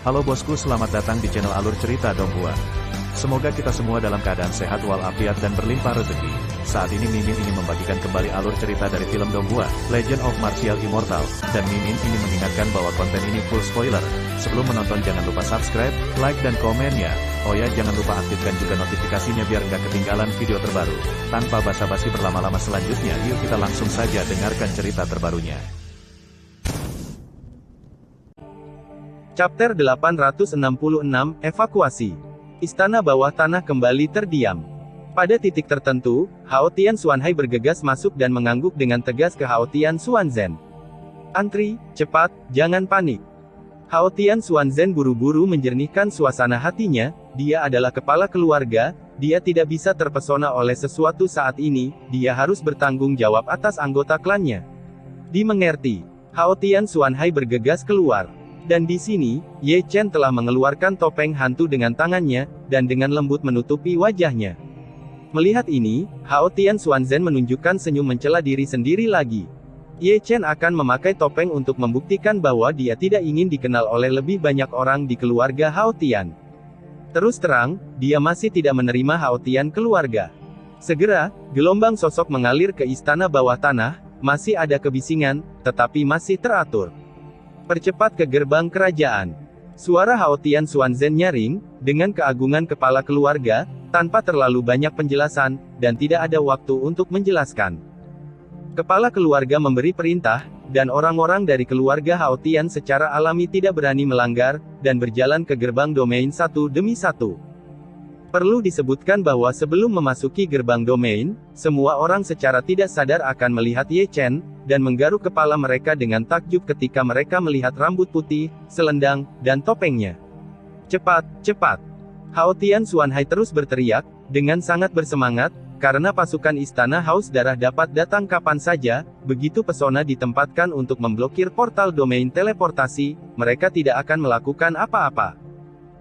Halo bosku, selamat datang di channel Alur Cerita Donghua. Semoga kita semua dalam keadaan sehat walafiat dan berlimpah rezeki. Saat ini Mimin ingin membagikan kembali alur cerita dari film Donghua, Legend of Martial Immortal, dan Mimin ingin mengingatkan bahwa konten ini full spoiler. Sebelum menonton jangan lupa subscribe, like dan komen ya. Oh ya, jangan lupa aktifkan juga notifikasinya biar nggak ketinggalan video terbaru. Tanpa basa-basi berlama-lama selanjutnya, yuk kita langsung saja dengarkan cerita terbarunya. Chapter 866, Evakuasi. Istana bawah tanah kembali terdiam. Pada titik tertentu, Hao Tian Xuanhai bergegas masuk dan mengangguk dengan tegas ke Hao Tian Xuanzhen. "Antri, cepat, jangan panik." Hao Tian Xuanzhen buru-buru menjernihkan suasana hatinya, dia adalah kepala keluarga, dia tidak bisa terpesona oleh sesuatu saat ini, dia harus bertanggung jawab atas anggota klannya. Dimengerti. Hao Tian Xuanhai bergegas keluar. Dan di sini, Ye Chen telah mengeluarkan topeng hantu dengan tangannya, dan dengan lembut menutupi wajahnya. Melihat ini, Hao Tian Xuanzhen menunjukkan senyum mencela diri sendiri lagi. Ye Chen akan memakai topeng untuk membuktikan bahwa dia tidak ingin dikenal oleh lebih banyak orang di keluarga Hao Tian. Terus terang, dia masih tidak menerima Hao Tian keluarga. Segera, gelombang sosok mengalir ke istana bawah tanah, masih ada kebisingan, tetapi masih teratur. "Percepat ke gerbang kerajaan." Suara Hao Tian Xuanzhen nyaring, dengan keagungan kepala keluarga, tanpa terlalu banyak penjelasan, dan tidak ada waktu untuk menjelaskan. Kepala keluarga memberi perintah, dan orang-orang dari keluarga Hao Tian secara alami tidak berani melanggar, dan berjalan ke gerbang domain satu demi satu. Perlu disebutkan bahwa sebelum memasuki gerbang domain, semua orang secara tidak sadar akan melihat Ye Chen, dan menggaruk kepala mereka dengan takjub ketika mereka melihat rambut putih, selendang, dan topengnya. "Cepat, cepat!" Hao Tian Xuanhai terus berteriak, dengan sangat bersemangat, karena pasukan istana Haus Darah dapat datang kapan saja, begitu pesona ditempatkan untuk memblokir portal domain teleportasi, mereka tidak akan melakukan apa-apa.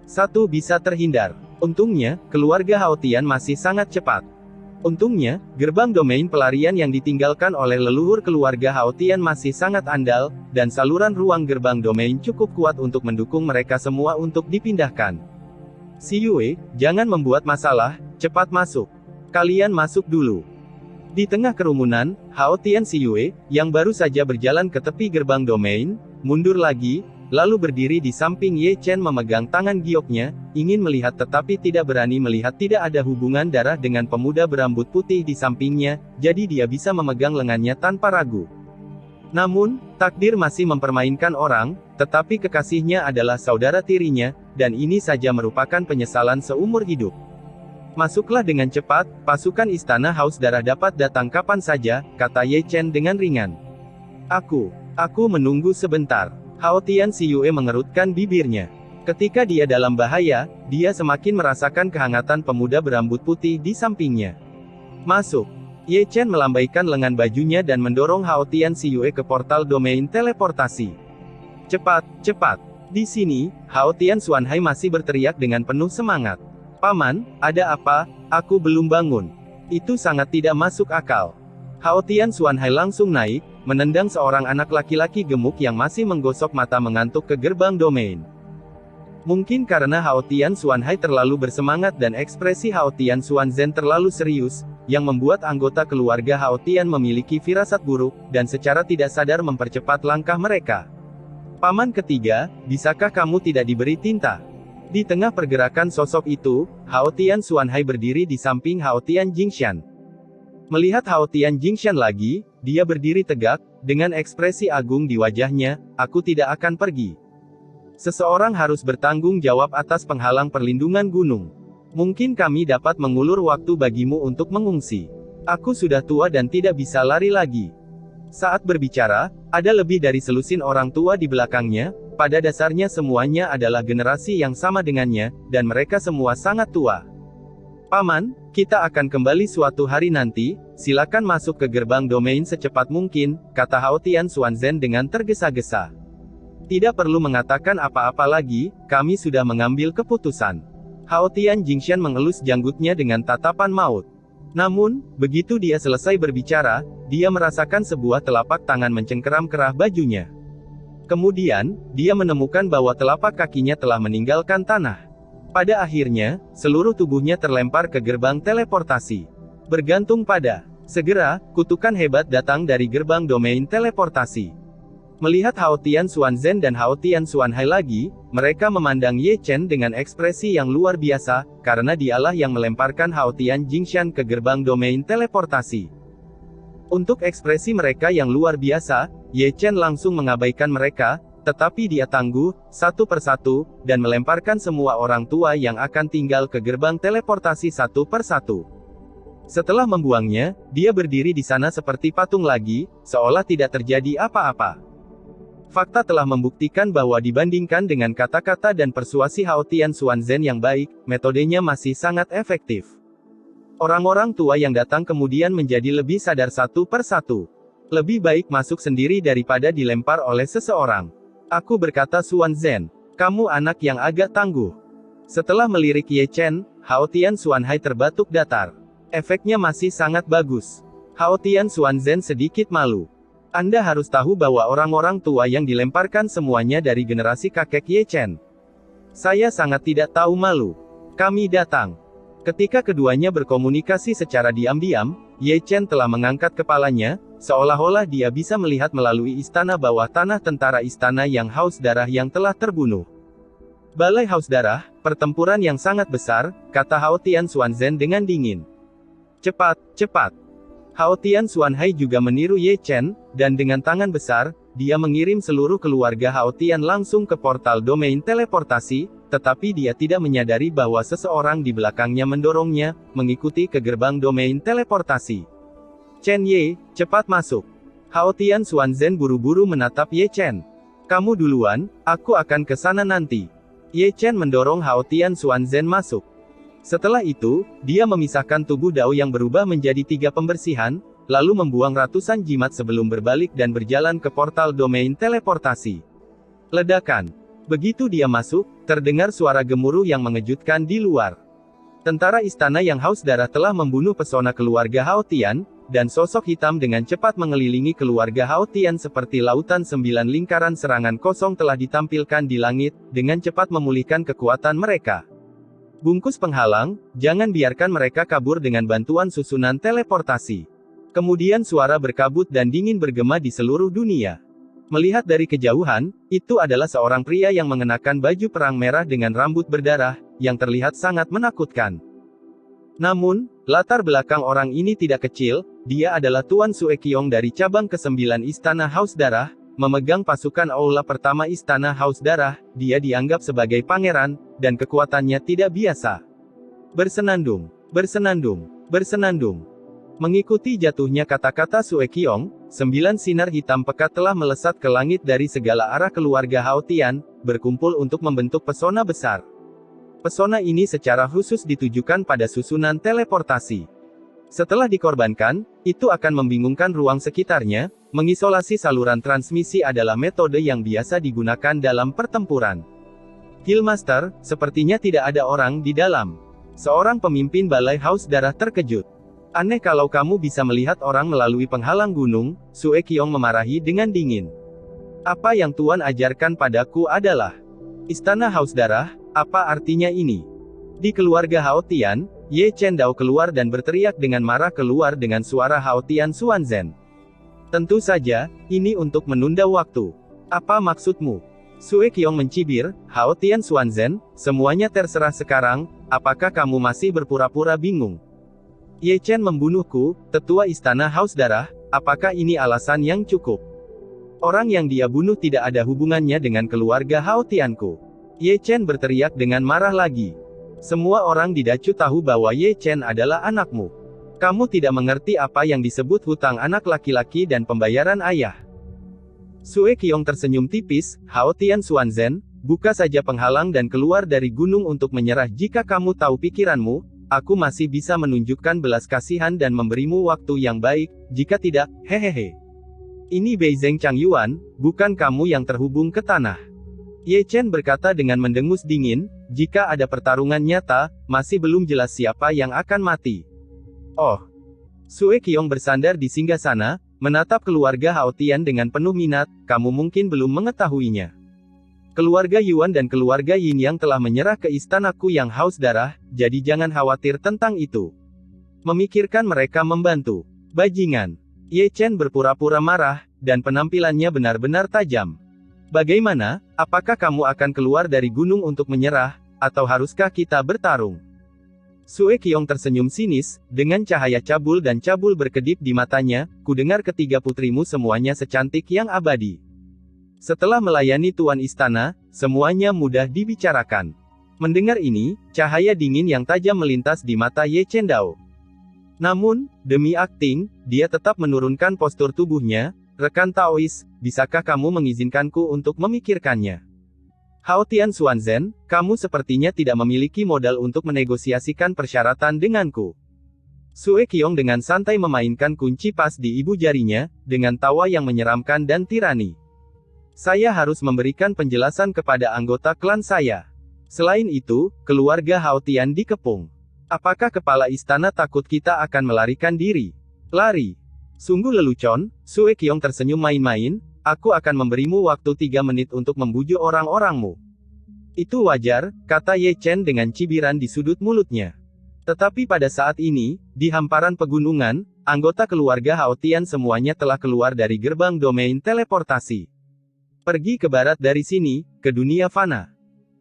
Satu bisa terhindar. Untungnya, keluarga Hao Tian masih sangat cepat. Untungnya, gerbang domain pelarian yang ditinggalkan oleh leluhur keluarga Hao Tian masih sangat andal, dan saluran ruang gerbang domain cukup kuat untuk mendukung mereka semua untuk dipindahkan. "Si Yue, jangan membuat masalah, cepat masuk. Kalian masuk dulu." Di tengah kerumunan, Hao Tian Si Yue, yang baru saja berjalan ke tepi gerbang domain, mundur lagi, lalu berdiri di samping Ye Chen memegang tangan gioknya, ingin melihat tetapi tidak berani melihat tidak ada hubungan darah dengan pemuda berambut putih di sampingnya, jadi dia bisa memegang lengannya tanpa ragu. Namun, takdir masih mempermainkan orang, tetapi kekasihnya adalah saudara tirinya, dan ini saja merupakan penyesalan seumur hidup. "Masuklah dengan cepat, pasukan istana Haus Darah dapat datang kapan saja," kata Ye Chen dengan ringan. Aku menunggu sebentar." Hao Tian Si Yue mengerutkan bibirnya. Ketika dia dalam bahaya, dia semakin merasakan kehangatan pemuda berambut putih di sampingnya. "Masuk." Ye Chen melambaikan lengan bajunya dan mendorong Hao Tian Si Yue ke portal domain teleportasi. "Cepat, cepat." Di sini, Hao Tian Xuanhai masih berteriak dengan penuh semangat. "Paman, ada apa? Aku belum bangun." Itu sangat tidak masuk akal. Hao Tian Xuanhai langsung naik, menendang seorang anak laki-laki gemuk yang masih menggosok mata mengantuk ke gerbang domain. Mungkin karena Hao Tian Xuanhai terlalu bersemangat dan ekspresi Hao Tian Xuanzhen terlalu serius, yang membuat anggota keluarga Hao Tian memiliki firasat buruk, dan secara tidak sadar mempercepat langkah mereka. "Paman ketiga, bisakah kamu tidak diberi tinta?" Di tengah pergerakan sosok itu, Hao Tian Xuanhai berdiri di samping Hao Tian Jingshan. Melihat Hao Tian Jingshan lagi, dia berdiri tegak, dengan ekspresi agung di wajahnya, "Aku tidak akan pergi. Seseorang harus bertanggung jawab atas penghalang perlindungan gunung. Mungkin kami dapat mengulur waktu bagimu untuk mengungsi. Aku sudah tua dan tidak bisa lari lagi." Saat berbicara, ada lebih dari selusin orang tua di belakangnya, pada dasarnya semuanya adalah generasi yang sama dengannya, dan mereka semua sangat tua. "Paman, kita akan kembali suatu hari nanti, silakan masuk ke gerbang domain secepat mungkin," kata Hao Tian Xuanzhen dengan tergesa-gesa. "Tidak perlu mengatakan apa-apa lagi, kami sudah mengambil keputusan." Hao Tian Jingshan mengelus janggutnya dengan tatapan maut. Namun, begitu dia selesai berbicara, dia merasakan sebuah telapak tangan mencengkeram kerah bajunya. Kemudian, dia menemukan bahwa telapak kakinya telah meninggalkan tanah. Pada akhirnya, seluruh tubuhnya terlempar ke gerbang teleportasi. Bergantung pada. Segera, kutukan hebat datang dari gerbang domain teleportasi. Melihat Hao Tian Xuanzhen dan Hao Tian Xuanhai lagi, mereka memandang Ye Chen dengan ekspresi yang luar biasa, karena dialah yang melemparkan Hao Tian Jingshan ke gerbang domain teleportasi. Untuk ekspresi mereka yang luar biasa, Ye Chen langsung mengabaikan mereka, tetapi dia tangguh, satu persatu, dan melemparkan semua orang tua yang akan tinggal ke gerbang teleportasi satu persatu. Setelah membuangnya, dia berdiri di sana seperti patung lagi, seolah tidak terjadi apa-apa. Fakta telah membuktikan bahwa dibandingkan dengan kata-kata dan persuasi Hao Tian Xuanzhen yang baik, metodenya masih sangat efektif. Orang-orang tua yang datang kemudian menjadi lebih sadar satu persatu. Lebih baik masuk sendiri daripada dilempar oleh seseorang. Aku berkata Xuanzhen, kamu anak yang agak tangguh. Setelah melirik Ye Chen, Hao Tian Xuanhai terbatuk datar. Efeknya masih sangat bagus. Hao Tian Xuanzhen sedikit malu. Anda harus tahu bahwa orang-orang tua yang dilemparkan semuanya dari generasi kakek Ye Chen. Saya sangat tidak tahu malu. Kami datang. Ketika keduanya berkomunikasi secara diam-diam, Ye Chen telah mengangkat kepalanya, seolah-olah dia bisa melihat melalui istana bawah tanah tentara istana yang haus darah yang telah terbunuh. Balai haus darah, pertempuran yang sangat besar, kata Hao Tian Xuanzhen dengan dingin. Cepat, cepat. Hao Tian Xuanhai juga meniru Ye Chen, dan dengan tangan besar, dia mengirim seluruh keluarga Hao Tian langsung ke portal domain teleportasi, tetapi dia tidak menyadari bahwa seseorang di belakangnya mendorongnya, mengikuti ke gerbang domain teleportasi. Chen Ye, cepat masuk. Hao Tian Xuanzhen buru-buru menatap Ye Chen. Kamu duluan, aku akan ke sana nanti. Ye Chen mendorong Hao Tian Xuanzhen masuk. Setelah itu, dia memisahkan tubuh Dao yang berubah menjadi 3 pembersihan, lalu membuang ratusan jimat sebelum berbalik dan berjalan ke portal domain teleportasi. Ledakan. Begitu dia masuk, terdengar suara gemuruh yang mengejutkan di luar. Tentara istana yang haus darah telah membunuh pesona keluarga Hao Tian, dan sosok hitam dengan cepat mengelilingi keluarga Hao Tian seperti lautan 9 lingkaran serangan kosong telah ditampilkan di langit, dengan cepat memulihkan kekuatan mereka. Bungkus penghalang, jangan biarkan mereka kabur dengan bantuan susunan teleportasi. Kemudian suara berkabut dan dingin bergema di seluruh dunia. Melihat dari kejauhan, itu adalah seorang pria yang mengenakan baju perang merah dengan rambut berdarah, yang terlihat sangat menakutkan. Namun, latar belakang orang ini tidak kecil, dia adalah Tuan Suekiong dari cabang ke-9 Istana Haus Darah, memegang pasukan Aula pertama Istana Haus Darah, dia dianggap sebagai pangeran, dan kekuatannya tidak biasa. Bersenandung, bersenandung, bersenandung. Mengikuti jatuhnya kata-kata Suekiong, 9 sinar hitam pekat telah melesat ke langit dari segala arah keluarga Hao Tian, berkumpul untuk membentuk pesona besar. Pesona ini secara khusus ditujukan pada susunan teleportasi. Setelah dikorbankan, itu akan membingungkan ruang sekitarnya. Mengisolasi saluran transmisi adalah metode yang biasa digunakan dalam pertempuran. Guildmaster, sepertinya tidak ada orang di dalam. Seorang pemimpin balai haus darah terkejut. Aneh kalau kamu bisa melihat orang melalui penghalang gunung, Suekiong memarahi dengan dingin. Apa yang Tuan ajarkan padaku adalah Istana Haus Darah, apa artinya ini? Di keluarga Hao Tian, Ye Chen Dao keluar dan berteriak dengan marah keluar dengan suara Hao Tian Xuanzhen. Tentu saja, ini untuk menunda waktu. Apa maksudmu? Suekiong mencibir, Hao Tian Xuanzhen, semuanya terserah sekarang, apakah kamu masih berpura-pura bingung? Ye Chen membunuhku, tetua Istana Haus Darah, apakah ini alasan yang cukup? Orang yang dia bunuh tidak ada hubungannya dengan keluarga Hao Tianku. Ye Chen berteriak dengan marah lagi. Semua orang di Dacu tahu bahwa Ye Chen adalah anakmu. Kamu tidak mengerti apa yang disebut hutang anak laki-laki dan pembayaran ayah. Suekiong tersenyum tipis, Hao Tian Xuanzhen, buka saja penghalang dan keluar dari gunung untuk menyerah jika kamu tahu pikiranmu. Aku masih bisa menunjukkan belas kasihan dan memberimu waktu yang baik, jika tidak, hehehe. Ini Beizeng Changyuan, bukan kamu yang terhubung ke tanah. Ye Chen berkata dengan mendengus dingin, jika ada pertarungan nyata, masih belum jelas siapa yang akan mati. Oh. Suekiong bersandar di singgasana, menatap keluarga Hao Tian dengan penuh minat. Kamu mungkin belum mengetahuinya. Keluarga Yuan dan keluarga Yin yang telah menyerah ke istanaku yang haus darah, jadi jangan khawatir tentang itu. Memikirkan mereka membantu. Bajingan. Ye Chen berpura-pura marah, dan penampilannya benar-benar tajam. Bagaimana, apakah kamu akan keluar dari gunung untuk menyerah, atau haruskah kita bertarung? Sue Qiong tersenyum sinis, dengan cahaya cabul dan cabul berkedip di matanya. Kudengar ketiga putrimu semuanya secantik yang abadi. Setelah melayani tuan istana, semuanya mudah dibicarakan. Mendengar ini, cahaya dingin yang tajam melintas di mata Ye Chen Dao. Namun, demi akting, dia tetap menurunkan postur tubuhnya. Rekan Taois, bisakah kamu mengizinkanku untuk memikirkannya? Hao Tian Xuanzhen, kamu sepertinya tidak memiliki modal untuk menegosiasikan persyaratan denganku. Sue Qiong dengan santai memainkan kunci pas di ibu jarinya, dengan tawa yang menyeramkan dan tirani. Saya harus memberikan penjelasan kepada anggota klan saya. Selain itu, keluarga Hao Tian dikepung. Apakah kepala istana takut kita akan melarikan diri? Lari. Sungguh lelucon, Sue Qiong tersenyum main-main. Aku akan memberimu waktu 3 menit untuk membujuk orang-orangmu. Itu wajar, kata Ye Chen dengan cibiran di sudut mulutnya. Tetapi pada saat ini, di hamparan pegunungan, anggota keluarga Hao Tian semuanya telah keluar dari gerbang domain teleportasi. Pergi ke barat dari sini, ke dunia fana.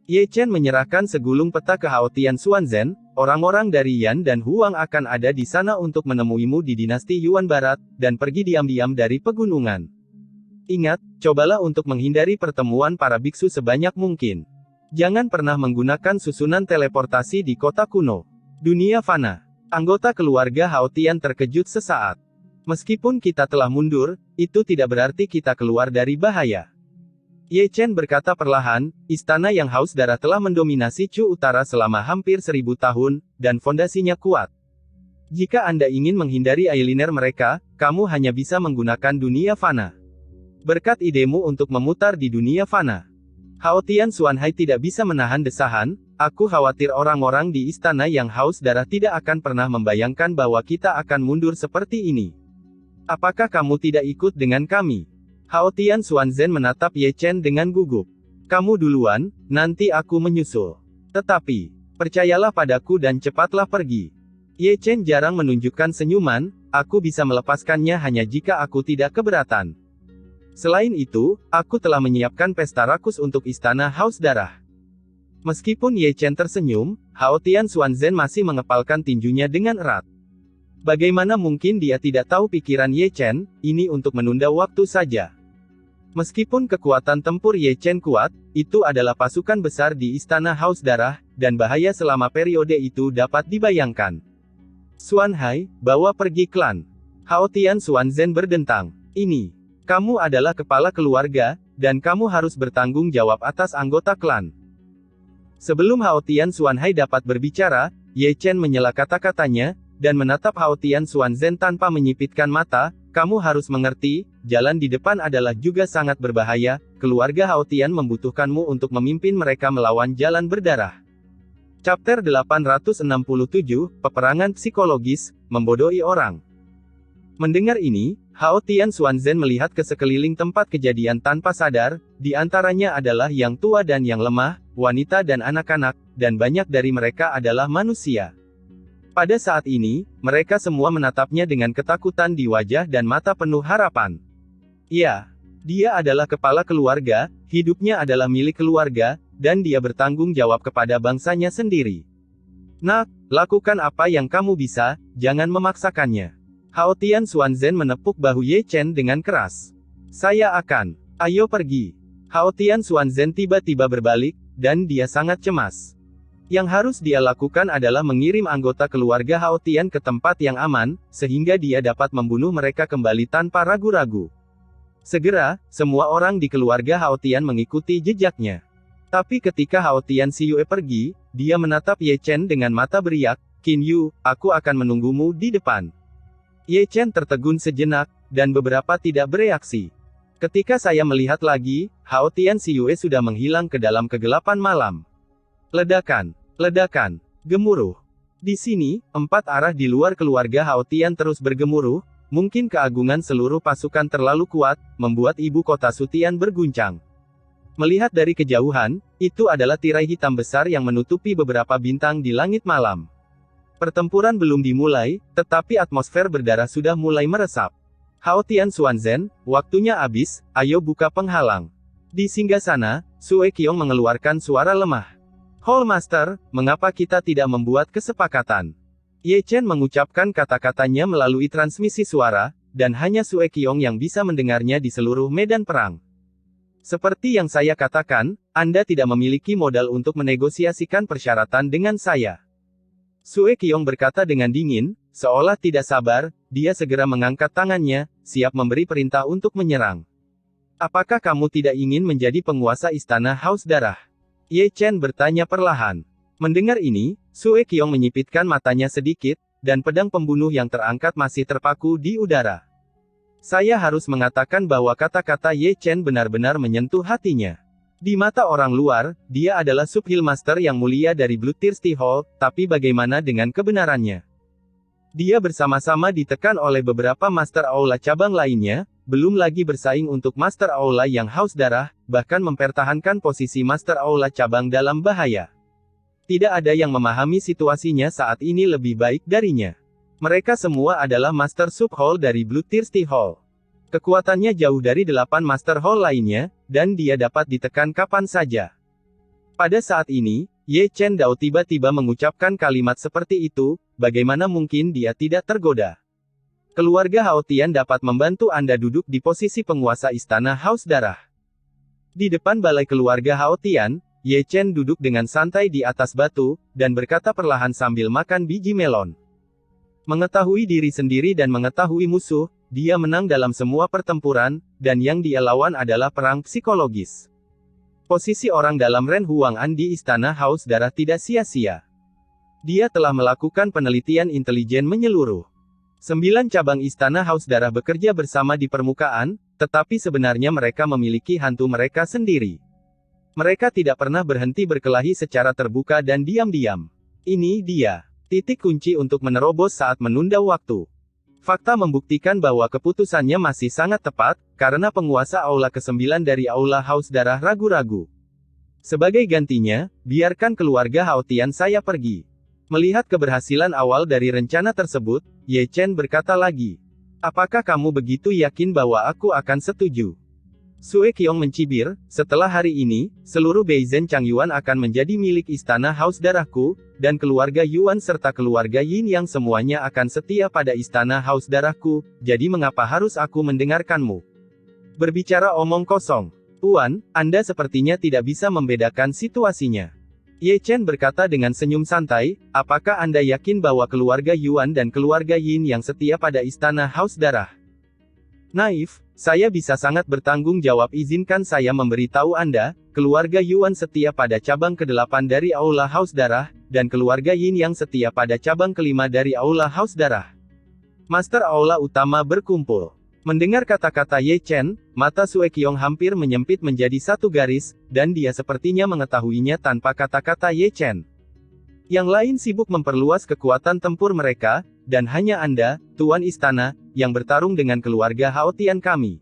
Ye Chen menyerahkan segulung peta ke Hao Tian Xuanzhen. Orang-orang dari Yan dan Huang akan ada di sana untuk menemuimu di dinasti Yuan Barat, dan pergi diam-diam dari pegunungan. Ingat, cobalah untuk menghindari pertemuan para biksu sebanyak mungkin. Jangan pernah menggunakan susunan teleportasi di kota kuno. Dunia fana. Anggota keluarga Hao Tian terkejut sesaat. Meskipun kita telah mundur, itu tidak berarti kita keluar dari bahaya. Ye Chen berkata perlahan, istana yang haus darah telah mendominasi Chu Utara selama hampir 1000 tahun, dan fondasinya kuat. Jika Anda ingin menghindari eyeliner mereka, kamu hanya bisa menggunakan dunia fana. Berkat idemu untuk memutar di dunia fana. Hao Tian Xuanhai tidak bisa menahan desahan, aku khawatir orang-orang di istana yang haus darah tidak akan pernah membayangkan bahwa kita akan mundur seperti ini. Apakah kamu tidak ikut dengan kami? Hao Tian Xuanzhen menatap Ye Chen dengan gugup. Kamu duluan, nanti aku menyusul. Tetapi, percayalah padaku dan cepatlah pergi. Ye Chen jarang menunjukkan senyuman, aku bisa melepaskannya hanya jika aku tidak keberatan. Selain itu, aku telah menyiapkan pesta rakus untuk istana haus darah. Meskipun Ye Chen tersenyum, Hao Tian Xuanzhen masih mengepalkan tinjunya dengan erat. Bagaimana mungkin dia tidak tahu pikiran Ye Chen, ini untuk menunda waktu saja. Meskipun kekuatan tempur Ye Chen kuat, itu adalah pasukan besar di istana haus darah, dan bahaya selama periode itu dapat dibayangkan. Xuanhai, bawa pergi klan. Hao Tian Xuanzhen berdentang. Ini, kamu adalah kepala keluarga, dan kamu harus bertanggung jawab atas anggota klan. Sebelum Hao Tian Xuanhai dapat berbicara, Ye Chen menyela kata-katanya, dan menatap Hao Tian Xuanzhen tanpa menyipitkan mata. Kamu harus mengerti, jalan di depan adalah juga sangat berbahaya, keluarga Hao Tian membutuhkanmu untuk memimpin mereka melawan jalan berdarah. Chapter 867, Peperangan Psikologis, Membodohi Orang. Mendengar ini, Hao Tian Xuanzhen melihat ke sekeliling tempat kejadian tanpa sadar, di antaranya adalah yang tua dan yang lemah, wanita dan anak-anak, dan banyak dari mereka adalah manusia. Pada saat ini, mereka semua menatapnya dengan ketakutan di wajah dan mata penuh harapan. Ya, dia adalah kepala keluarga, hidupnya adalah milik keluarga, dan dia bertanggung jawab kepada bangsanya sendiri. Nak, lakukan apa yang kamu bisa, jangan memaksakannya. Hao Tian Xuanzhen menepuk bahu Ye Chen dengan keras. Saya akan. Ayo pergi. Hao Tian Xuanzhen tiba-tiba berbalik, dan dia sangat cemas. Yang harus dia lakukan adalah mengirim anggota keluarga Hao Tian ke tempat yang aman, sehingga dia dapat membunuh mereka kembali tanpa ragu-ragu. Segera, semua orang di keluarga Hao Tian mengikuti jejaknya. Tapi ketika Hao Tian Xiyue pergi, dia menatap Ye Chen dengan mata beriak, Qin Yu, aku akan menunggumu di depan. Ye Chen tertegun sejenak, dan beberapa tidak bereaksi. Ketika saya melihat lagi, Hao Tian Xiyue sudah menghilang ke dalam kegelapan malam. Ledakan, ledakan, gemuruh. Di sini, 4 arah di luar keluarga Hao Tian terus bergemuruh, Mungkin keagungan seluruh pasukan terlalu kuat, membuat ibu kota Sutian berguncang. Melihat dari kejauhan, itu adalah tirai hitam besar yang menutupi beberapa bintang di langit malam. Pertempuran belum dimulai, tetapi atmosfer berdarah sudah mulai meresap. Hao Tian Xuanzhen, waktunya habis, ayo buka penghalang. Di singgasana, Sue Qiong mengeluarkan suara lemah. Hall Master, mengapa kita tidak membuat kesepakatan? Ye Chen mengucapkan kata-katanya melalui transmisi suara, dan hanya Sue Qiong yang bisa mendengarnya di seluruh medan perang. Seperti yang saya katakan, Anda tidak memiliki modal untuk menegosiasikan persyaratan dengan saya. Sue Qiong berkata dengan dingin, seolah tidak sabar, dia segera mengangkat tangannya, siap memberi perintah untuk menyerang. Apakah kamu tidak ingin menjadi penguasa istana Haus Darah? Ye Chen bertanya perlahan. Mendengar ini, Sue Qiong menyipitkan matanya sedikit, dan pedang pembunuh yang terangkat masih terpaku di udara. Saya harus mengatakan bahwa kata-kata Ye Chen benar-benar menyentuh hatinya. Di mata orang luar, dia adalah Subhill Master yang mulia dari Bloodthirsty Hall, tapi bagaimana dengan kebenarannya? Dia bersama-sama ditekan oleh beberapa Master Aula cabang lainnya, belum lagi bersaing untuk Master Aula yang haus darah, bahkan mempertahankan posisi Master Aula cabang dalam bahaya. Tidak ada yang memahami situasinya saat ini lebih baik darinya. Mereka semua adalah Master Sub Hall dari Bloodthirsty Hall. Kekuatannya jauh dari 8 Master Hall lainnya, dan dia dapat ditekan kapan saja. Pada saat ini, Ye Chen Dao tiba-tiba mengucapkan kalimat seperti itu, bagaimana mungkin dia tidak tergoda? Keluarga Hao Tian dapat membantu Anda duduk di posisi penguasa istana Haus Darah. Di depan balai keluarga Hao Tian, Ye Chen duduk dengan santai di atas batu, dan berkata perlahan sambil makan biji melon. Mengetahui diri sendiri dan mengetahui musuh, dia menang dalam semua pertempuran, dan yang dia lawan adalah perang psikologis. Posisi orang dalam Ren Huang'an di Istana Haus Darah tidak sia-sia. Dia telah melakukan penelitian intelijen menyeluruh. 9 cabang Istana Haus Darah bekerja bersama di permukaan, tetapi sebenarnya mereka memiliki hantu mereka sendiri. Mereka tidak pernah berhenti berkelahi secara terbuka dan diam-diam. Ini dia. Titik kunci untuk menerobos saat menunda waktu. Fakta membuktikan bahwa keputusannya masih sangat tepat, karena penguasa Aula ke-9 dari Aula Haus Darah ragu-ragu. Sebagai gantinya, biarkan keluarga Hao Tian saya pergi. Melihat keberhasilan awal dari rencana tersebut, Ye Chen berkata lagi. Apakah kamu begitu yakin bahwa aku akan setuju? Sue Qiong mencibir, setelah hari ini, seluruh Beizhen Changyuan akan menjadi milik istana Haus Darahku, dan keluarga Yuan serta keluarga Yin yang semuanya akan setia pada istana Haus Darahku, jadi mengapa harus aku mendengarkanmu? Berbicara omong kosong. Tuan, Anda sepertinya tidak bisa membedakan situasinya. Ye Chen berkata dengan senyum santai, apakah Anda yakin bahwa keluarga Yuan dan keluarga Yin yang setia pada istana Haus Darah? Naif, saya bisa sangat bertanggung jawab, izinkan saya memberitahu Anda, keluarga Yuan setia pada cabang ke-8 dari Aula Haus Darah, dan keluarga Yin yang setia pada cabang ke-5 dari Aula Haus Darah. Master Aula utama berkumpul. Mendengar kata-kata Ye Chen, mata Sue Qiong hampir menyempit menjadi satu garis, dan dia sepertinya mengetahuinya tanpa kata-kata Ye Chen. Yang lain sibuk memperluas kekuatan tempur mereka, dan hanya Anda, Tuan Istana, yang bertarung dengan keluarga Hao Tian kami.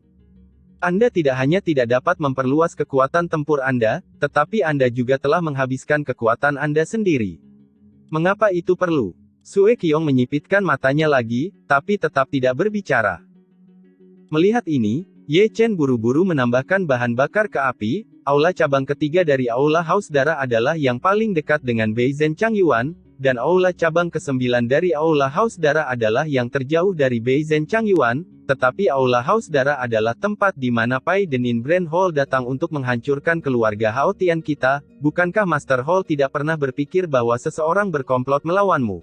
Anda tidak hanya tidak dapat memperluas kekuatan tempur Anda, tetapi Anda juga telah menghabiskan kekuatan Anda sendiri. Mengapa itu perlu? Sue Qiong menyipitkan matanya lagi, tapi tetap tidak berbicara. Melihat ini, Ye Chen buru-buru menambahkan bahan bakar ke api. Aula cabang ketiga dari Aula Haus Darah adalah yang paling dekat dengan Beizhen Changyuan, dan Aula cabang ke-9 dari Aula Haus Darah adalah yang terjauh dari Beizhen Changyuan, tetapi Aula Haus Darah adalah tempat di mana Pai Denin Brand Hall datang untuk menghancurkan keluarga Hao Tian kita. Bukankah Master Hall tidak pernah berpikir bahwa seseorang berkomplot melawanmu?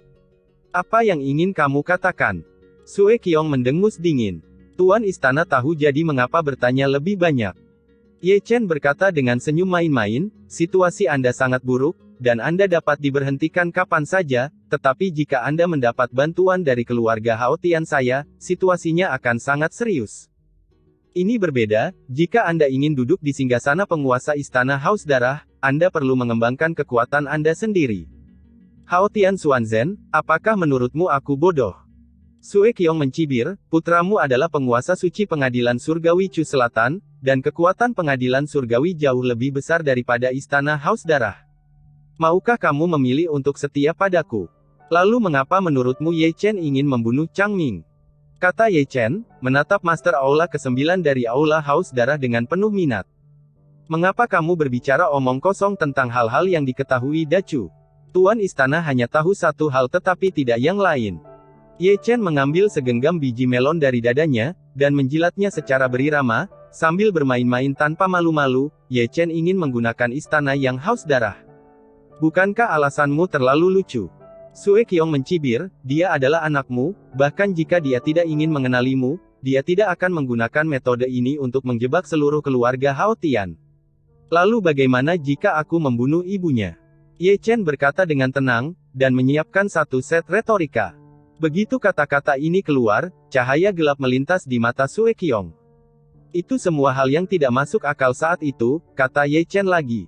Apa yang ingin kamu katakan? Sue Qiong mendengus dingin. Tuan Istana tahu, jadi mengapa bertanya lebih banyak? Ye Chen berkata dengan senyum main-main, situasi Anda sangat buruk, dan Anda dapat diberhentikan kapan saja, tetapi jika Anda mendapat bantuan dari keluarga Hao Tian saya, situasinya akan sangat serius. Ini berbeda, jika Anda ingin duduk di singgasana penguasa istana Haus Darah, Anda perlu mengembangkan kekuatan Anda sendiri. Hao Tian Xuanzhen, apakah menurutmu aku bodoh? Sue Qiong mencibir, putramu adalah penguasa suci pengadilan surgawi Chu Selatan, dan kekuatan pengadilan surgawi jauh lebih besar daripada istana Haus Darah. Maukah kamu memilih untuk setia padaku? Lalu mengapa menurutmu Ye Chen ingin membunuh Chang Ming? Kata Ye Chen, menatap Master Aula ke-9 dari Aula Haus Darah dengan penuh minat. Mengapa kamu berbicara omong kosong tentang hal-hal yang diketahui Dacu? Tuan istana hanya tahu satu hal tetapi tidak yang lain. Ye Chen mengambil segenggam biji melon dari dadanya, dan menjilatnya secara berirama, sambil bermain-main tanpa malu-malu. Ye Chen ingin menggunakan istana yang Haus Darah. Bukankah alasanmu terlalu lucu? Sue Qiong mencibir, dia adalah anakmu, bahkan jika dia tidak ingin mengenalimu, dia tidak akan menggunakan metode ini untuk menjebak seluruh keluarga Hao Tian. Lalu bagaimana jika aku membunuh ibunya? Ye Chen berkata dengan tenang, dan menyiapkan satu set retorika. Begitu kata-kata ini keluar, cahaya gelap melintas di mata Sue Qiong. Itu semua hal yang tidak masuk akal saat itu, kata Ye Chen lagi.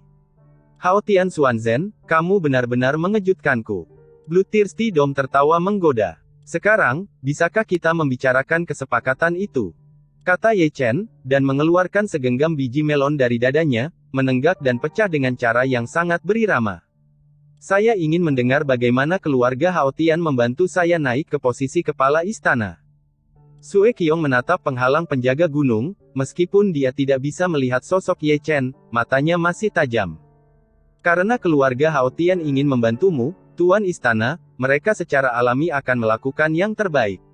Hao Tian Xuanzhen, kamu benar-benar mengejutkanku. Bloodthirsty Dome tertawa menggoda. Sekarang, bisakah kita membicarakan kesepakatan itu? Kata Ye Chen, dan mengeluarkan segenggam biji melon dari dadanya, menenggak dan pecah dengan cara yang sangat berirama. Saya ingin mendengar bagaimana keluarga Hao Tian membantu saya naik ke posisi kepala istana. Sue Qiong menatap penghalang penjaga gunung, meskipun dia tidak bisa melihat sosok Ye Chen, matanya masih tajam. Karena keluarga Hao Tian ingin membantumu, Tuan Istana, mereka secara alami akan melakukan yang terbaik.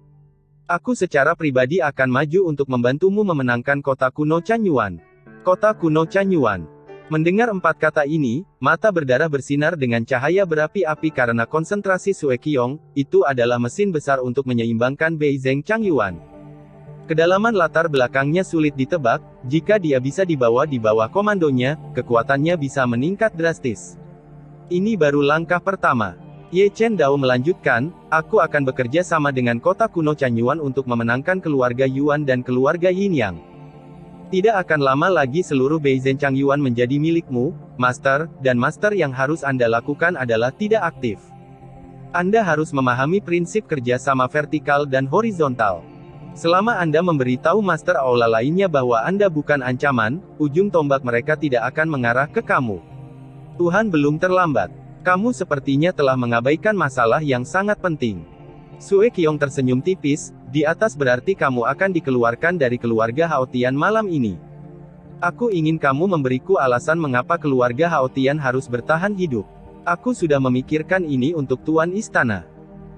Aku secara pribadi akan maju untuk membantumu memenangkan kota kuno Chanyuan. Kota kuno Chanyuan. Mendengar 4 kata ini, mata berdarah bersinar dengan cahaya berapi-api karena konsentrasi Sue Qiong, itu adalah mesin besar untuk menyeimbangkan Beizeng Changyuan. Kedalaman latar belakangnya sulit ditebak, jika dia bisa dibawa di bawah komandonya, kekuatannya bisa meningkat drastis. Ini baru langkah pertama. Ye Chen Dao melanjutkan, aku akan bekerja sama dengan kota kuno Chanyuan untuk memenangkan keluarga Yuan dan keluarga Yin Yang. Tidak akan lama lagi seluruh Beizeng Changyuan menjadi milikmu, Master, dan Master yang harus Anda lakukan adalah tidak aktif. Anda harus memahami prinsip kerjasama vertikal dan horizontal. Selama Anda memberitahu Master Aula lainnya bahwa Anda bukan ancaman, ujung tombak mereka tidak akan mengarah ke kamu. Tuhan belum terlambat. Kamu sepertinya telah mengabaikan masalah yang sangat penting. Sue Qiong tersenyum tipis, di atas berarti kamu akan dikeluarkan dari keluarga Hao Tian malam ini. Aku ingin kamu memberiku alasan mengapa keluarga Hao Tian harus bertahan hidup. Aku sudah memikirkan ini untuk Tuan Istana.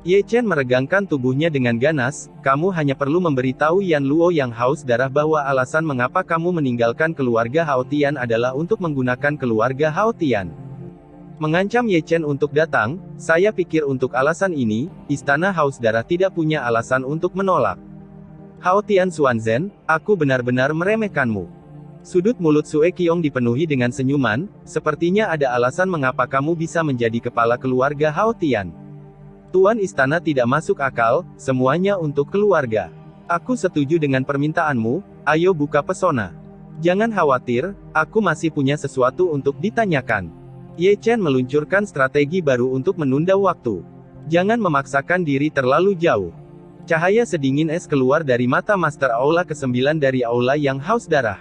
Ye Chen meregangkan tubuhnya dengan ganas, kamu hanya perlu memberitahu Yan Luo yang haus darah bahwa alasan mengapa kamu meninggalkan keluarga Hao Tian adalah untuk menggunakan keluarga Hao Tian. Mengancam Ye Chen untuk datang, saya pikir untuk alasan ini, Istana Haus Darah tidak punya alasan untuk menolak. Hao Tian Xuanzhen, aku benar-benar meremehkanmu. Sudut mulut Sue Qiong dipenuhi dengan senyuman, sepertinya ada alasan mengapa kamu bisa menjadi kepala keluarga Hao Tian. Tuan Istana tidak masuk akal, semuanya untuk keluarga. Aku setuju dengan permintaanmu, ayo buka pesona. Jangan khawatir, aku masih punya sesuatu untuk ditanyakan. Ye Chen meluncurkan strategi baru untuk menunda waktu. Jangan memaksakan diri terlalu jauh. Cahaya sedingin es keluar dari mata Master Aula ke-9 dari Aula yang haus darah.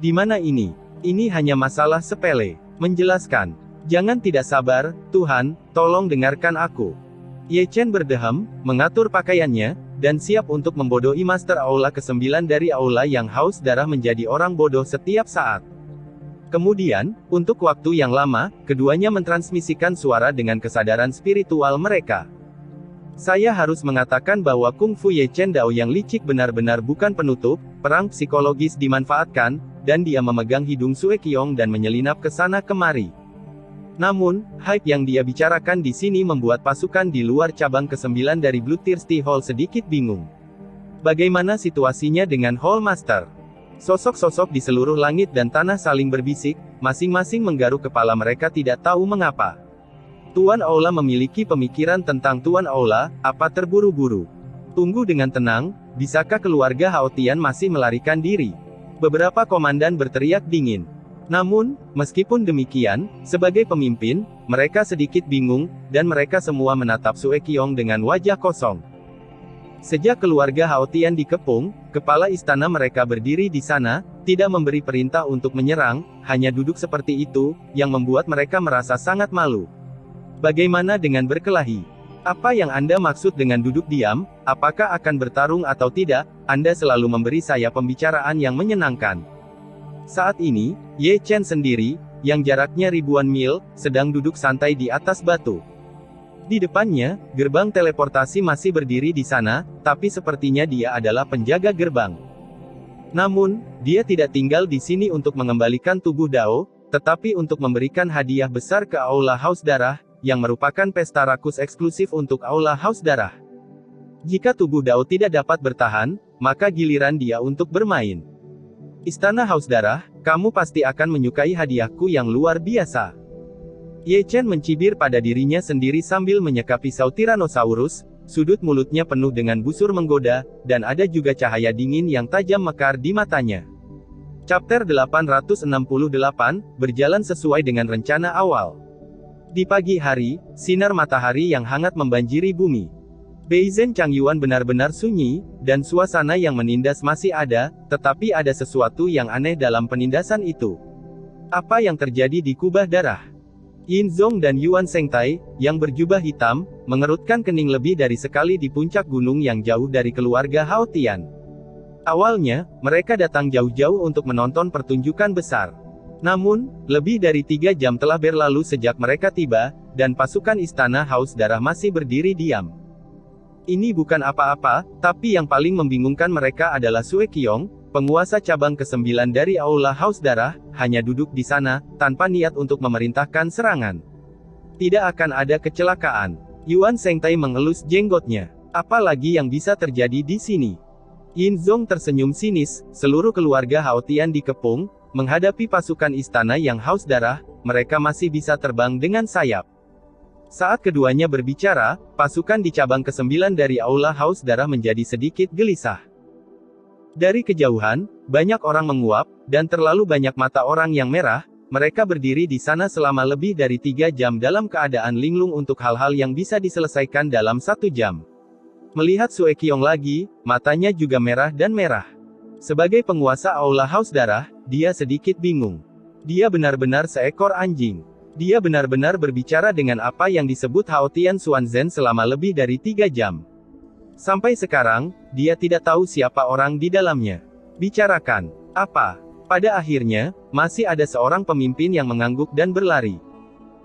Di mana ini? Ini hanya masalah sepele. Menjelaskan. Jangan tidak sabar, Tuhan, tolong dengarkan aku. Ye Chen berdeham, mengatur pakaiannya, dan siap untuk membodohi Master Aula ke-9 dari Aula yang haus darah menjadi orang bodoh setiap saat. Kemudian, untuk waktu yang lama, keduanya mentransmisikan suara dengan kesadaran spiritual mereka. Saya harus mengatakan bahwa Kung Fu Ye Chen Dao yang licik benar-benar bukan penutup, perang psikologis dimanfaatkan, dan dia memegang hidung Sue Qiong dan menyelinap ke sana kemari. Namun, hype yang dia bicarakan di sini membuat pasukan di luar cabang ke-9 dari Bloodthirsty Hall sedikit bingung. Bagaimana situasinya dengan Hall Master? Sosok-sosok di seluruh langit dan tanah saling berbisik, masing-masing menggaruk kepala mereka tidak tahu mengapa. Tuan Aula memiliki pemikiran tentang Tuan Aula, apa terburu-buru? Tunggu dengan tenang, bisakah keluarga Hao Tian masih melarikan diri? Beberapa komandan berteriak dingin. Namun, meskipun demikian, sebagai pemimpin, mereka sedikit bingung, dan mereka semua menatap Sue Qiong dengan wajah kosong. Sejak keluarga Hao Tian dikepung, kepala istana mereka berdiri di sana, tidak memberi perintah untuk menyerang, hanya duduk seperti itu, yang membuat mereka merasa sangat malu. Bagaimana dengan berkelahi? Apa yang Anda maksud dengan duduk diam? Apakah akan bertarung atau tidak? Anda selalu memberi saya pembicaraan yang menyenangkan. Saat ini, Ye Chen sendiri, yang jaraknya ribuan mil, sedang duduk santai di atas batu. Di depannya, gerbang teleportasi masih berdiri di sana, tapi sepertinya dia adalah penjaga gerbang. Namun, dia tidak tinggal di sini untuk mengembalikan tubuh Dao, tetapi untuk memberikan hadiah besar ke Aula Haus Darah, yang merupakan pesta rakus eksklusif untuk Aula Haus Darah. Jika tubuh Dao tidak dapat bertahan, maka giliran dia untuk bermain. Istana Haus Darah, kamu pasti akan menyukai hadiahku yang luar biasa. Ye Chen mencibir pada dirinya sendiri sambil menyeka pisau Tyrannosaurus, sudut mulutnya penuh dengan busur menggoda, dan ada juga cahaya dingin yang tajam mekar di matanya. Chapter 868, berjalan sesuai dengan rencana awal. Di pagi hari, sinar matahari yang hangat membanjiri bumi. Beizhen Changyuan benar-benar sunyi, dan suasana yang menindas masih ada, tetapi ada sesuatu yang aneh dalam penindasan itu. Apa yang terjadi di kubah darah? Yin Zong dan Yuan Shengtai, yang berjubah hitam, mengerutkan kening lebih dari sekali di puncak gunung yang jauh dari keluarga Hao Tian. Awalnya, mereka datang jauh-jauh untuk menonton pertunjukan besar. Namun, lebih dari 3 jam telah berlalu sejak mereka tiba, dan pasukan istana Haus Darah masih berdiri diam. Ini bukan apa-apa, tapi yang paling membingungkan mereka adalah Sue Qiong, penguasa cabang ke-9 dari Aula Haus Darah, hanya duduk di sana, tanpa niat untuk memerintahkan serangan. Tidak akan ada kecelakaan. Yuan Shengtai mengelus jenggotnya. Apalagi yang bisa terjadi di sini? Yin Zong tersenyum sinis, seluruh keluarga Hao Tian dikepung, menghadapi pasukan istana yang Haus Darah, mereka masih bisa terbang dengan sayap. Saat keduanya berbicara, pasukan di cabang ke-9 dari Aula Haus Darah menjadi sedikit gelisah. Dari kejauhan, banyak orang menguap, dan terlalu banyak mata orang yang merah, mereka berdiri di sana selama lebih dari 3 jam dalam keadaan linglung untuk hal-hal yang bisa diselesaikan dalam 1 jam. Melihat Sue Qiong lagi, matanya juga merah dan merah. Sebagai penguasa Aula Haus Darah, dia sedikit bingung. Dia benar-benar seekor anjing. Dia benar-benar berbicara dengan apa yang disebut Hao Tian Xuanzhen selama lebih dari 3 jam. Sampai sekarang, dia tidak tahu siapa orang di dalamnya. Bicarakan. Apa? Pada akhirnya, masih ada seorang pemimpin yang mengangguk dan berlari.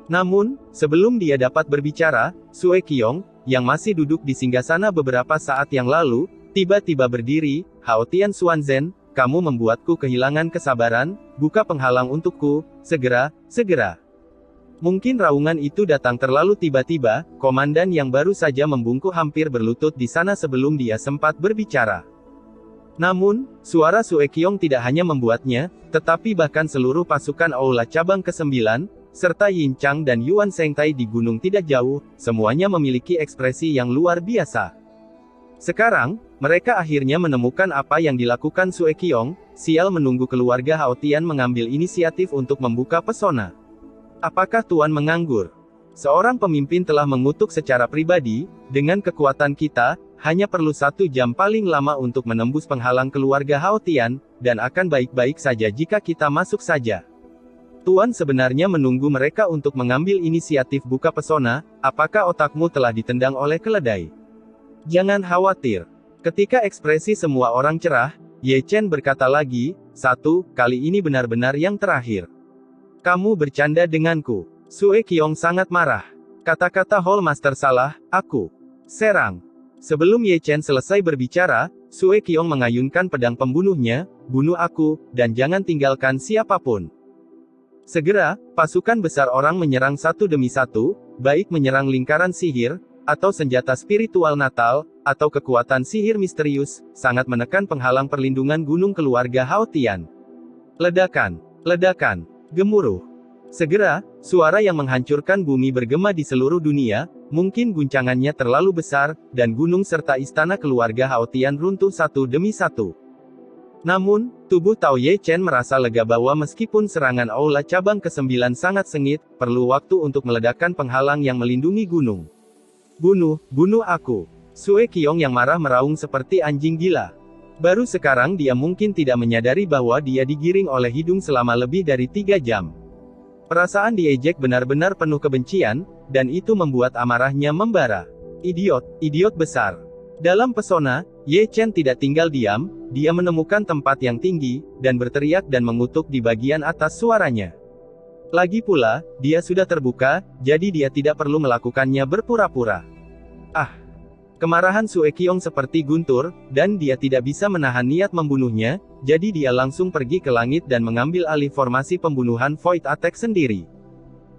Namun, sebelum dia dapat berbicara, Sue Qiong, yang masih duduk di singgasana beberapa saat yang lalu, tiba-tiba berdiri. Hao Tian Xuanzhen, kamu membuatku kehilangan kesabaran, buka penghalang untukku, segera, segera. Mungkin raungan itu datang terlalu tiba-tiba, komandan yang baru saja membungkuk hampir berlutut di sana sebelum dia sempat berbicara. Namun, suara Sue Qiong tidak hanya membuatnya, tetapi bahkan seluruh pasukan Aula cabang ke-9, serta Yin Chang dan Yuan Shengtai di gunung tidak jauh, semuanya memiliki ekspresi yang luar biasa. Sekarang, mereka akhirnya menemukan apa yang dilakukan Sue Qiong, sial menunggu keluarga Hao Tian mengambil inisiatif untuk membuka pesona. Apakah Tuan menganggur? Seorang pemimpin telah mengutuk secara pribadi, dengan kekuatan kita, hanya perlu 1 jam paling lama untuk menembus penghalang keluarga Hao Tian, dan akan baik-baik saja jika kita masuk saja. Tuan sebenarnya menunggu mereka untuk mengambil inisiatif buka pesona, apakah otakmu telah ditendang oleh keledai? Jangan khawatir. Ketika ekspresi semua orang cerah, Ye Chen berkata lagi, 1 kali ini benar-benar yang terakhir. Kamu bercanda denganku. Sue Qiong sangat marah. Kata-kata Hall Master salah, aku. Serang. Sebelum Ye Chen selesai berbicara, Sue Qiong mengayunkan pedang pembunuhnya, bunuh aku, dan jangan tinggalkan siapapun. Segera, pasukan besar orang menyerang satu demi satu, baik menyerang lingkaran sihir, atau senjata spiritual natal, atau kekuatan sihir misterius, sangat menekan penghalang perlindungan gunung keluarga Hao Tian. Ledakan. Ledakan. Gemuruh. Segera, suara yang menghancurkan bumi bergema di seluruh dunia, mungkin guncangannya terlalu besar, dan gunung serta istana keluarga Hao Tian runtuh satu demi satu. Namun, tubuh Tao Ye Chen merasa lega bahwa meskipun serangan Aula cabang ke-9 sangat sengit, perlu waktu untuk meledakkan penghalang yang melindungi gunung. Bunuh aku. Sue Qiong yang marah meraung seperti anjing gila. Baru sekarang dia mungkin tidak menyadari bahwa dia digiring oleh hidung selama lebih dari 3 jam. Perasaan diejek benar-benar penuh kebencian, dan itu membuat amarahnya membara. Idiot, idiot besar. Dalam pesona, Ye Chen tidak tinggal diam, dia menemukan tempat yang tinggi, dan berteriak dan mengutuk di bagian atas suaranya. Lagi pula, dia sudah terbuka, jadi dia tidak perlu melakukannya berpura-pura. Ah! Kemarahan Sue Qiong seperti guntur, dan dia tidak bisa menahan niat membunuhnya, jadi dia langsung pergi ke langit dan mengambil alih formasi pembunuhan Void Attack sendiri.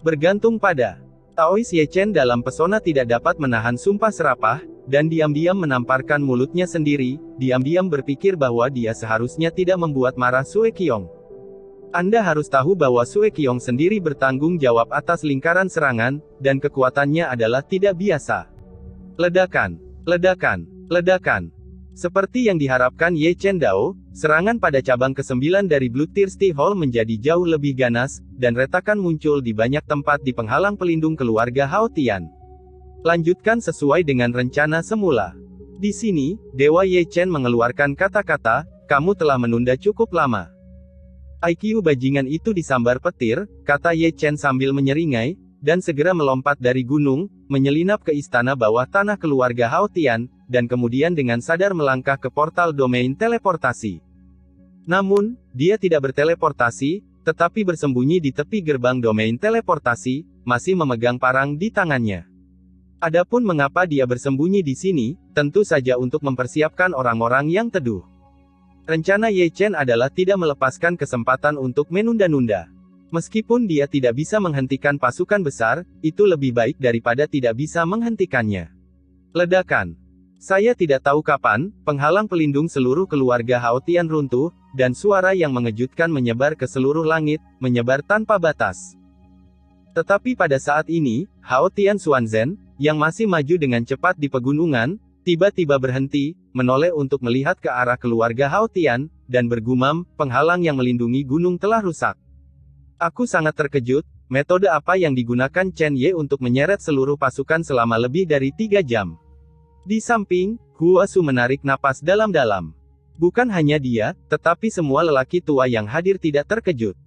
Bergantung pada Taois, Ye Chen dalam pesona tidak dapat menahan sumpah serapah, dan diam-diam menamparkan mulutnya sendiri, diam-diam berpikir bahwa dia seharusnya tidak membuat marah Sue Qiong. Anda harus tahu bahwa Sue Qiong sendiri bertanggung jawab atas lingkaran serangan, dan kekuatannya adalah tidak biasa. Ledakan, ledakan, ledakan. Seperti yang diharapkan Ye Chen Dao, serangan pada cabang ke-9 dari Bloodthirsty Hall menjadi jauh lebih ganas, dan retakan muncul di banyak tempat di penghalang pelindung keluarga Hao Tian. Lanjutkan sesuai dengan rencana semula. Di sini, Dewa Ye Chen mengeluarkan kata-kata, kamu telah menunda cukup lama. IQ bajingan itu disambar petir, kata Ye Chen sambil menyeringai, dan segera melompat dari gunung, menyelinap ke istana bawah tanah keluarga Hao Tian, dan kemudian dengan sadar melangkah ke portal domain teleportasi. Namun, dia tidak berteleportasi, tetapi bersembunyi di tepi gerbang domain teleportasi, masih memegang parang di tangannya. Adapun mengapa dia bersembunyi di sini, tentu saja untuk mempersiapkan orang-orang yang teduh. Rencana Ye Chen adalah tidak melepaskan kesempatan untuk menunda-nunda. Meskipun dia tidak bisa menghentikan pasukan besar, itu lebih baik daripada tidak bisa menghentikannya. Ledakan. Saya tidak tahu kapan, penghalang pelindung seluruh keluarga Hao Tian runtuh, dan suara yang mengejutkan menyebar ke seluruh langit, menyebar tanpa batas. Tetapi pada saat ini, Hao Tian Xuanzhen, yang masih maju dengan cepat di pegunungan, tiba-tiba berhenti, menoleh untuk melihat ke arah keluarga Hao Tian, dan bergumam, penghalang yang melindungi gunung telah rusak. Aku sangat terkejut, metode apa yang digunakan Chen Ye untuk menyeret seluruh pasukan selama lebih dari 3 jam. Di samping, Hua Su menarik napas dalam-dalam. Bukan hanya dia, tetapi semua lelaki tua yang hadir tidak terkejut.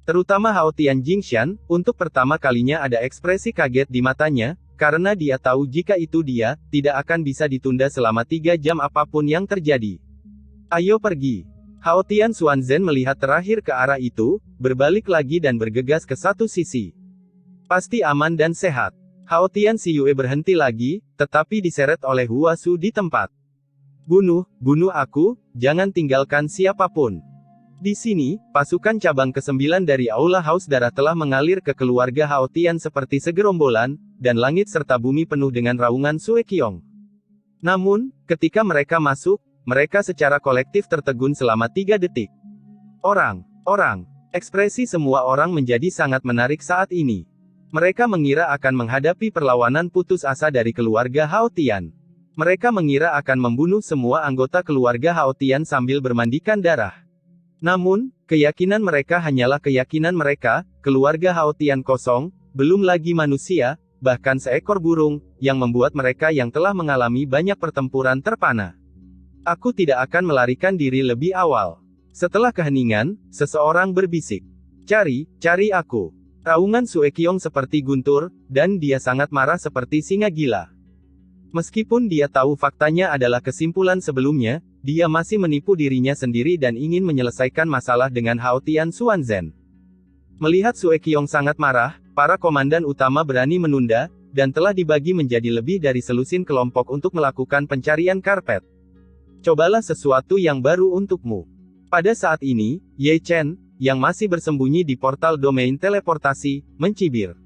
Terutama Hao Tian Jingshan, untuk pertama kalinya ada ekspresi kaget di matanya, karena dia tahu jika itu dia, tidak akan bisa ditunda selama 3 jam apapun yang terjadi. Ayo pergi. Hao Tian Xuanzhen melihat terakhir ke arah itu, berbalik lagi dan bergegas ke satu sisi. Pasti aman dan sehat. Hao Tian Xiyue berhenti lagi, tetapi diseret oleh Hua Su di tempat. Bunuh aku, jangan tinggalkan siapapun. Di sini, pasukan cabang ke-9 dari Aula Haus Darah telah mengalir ke keluarga Hao Tian seperti segerombolan, dan langit serta bumi penuh dengan raungan Sue Qiong. Namun, ketika mereka masuk, mereka secara kolektif tertegun selama 3 detik. Ekspresi semua orang menjadi sangat menarik saat ini. Mereka mengira akan menghadapi perlawanan putus asa dari keluarga Hao Tian. Mereka mengira akan membunuh semua anggota keluarga Hao Tian sambil bermandikan darah. Namun, keyakinan mereka hanyalah keyakinan mereka, keluarga Hao Tian kosong, belum lagi manusia, bahkan seekor burung, yang membuat mereka yang telah mengalami banyak pertempuran terpana. Aku tidak akan melarikan diri lebih awal. Setelah keheningan, seseorang berbisik. Cari aku. Raungan Sue Qiong seperti guntur, dan dia sangat marah seperti singa gila. Meskipun dia tahu faktanya adalah kesimpulan sebelumnya, dia masih menipu dirinya sendiri dan ingin menyelesaikan masalah dengan Hao Tian Xuanzhen. Melihat Sue Qiong sangat marah, para komandan utama berani menunda, dan telah dibagi menjadi lebih dari selusin kelompok untuk melakukan pencarian karpet. Cobalah sesuatu yang baru untukmu. Pada saat ini, Ye Chen, yang masih bersembunyi di portal domain teleportasi, mencibir.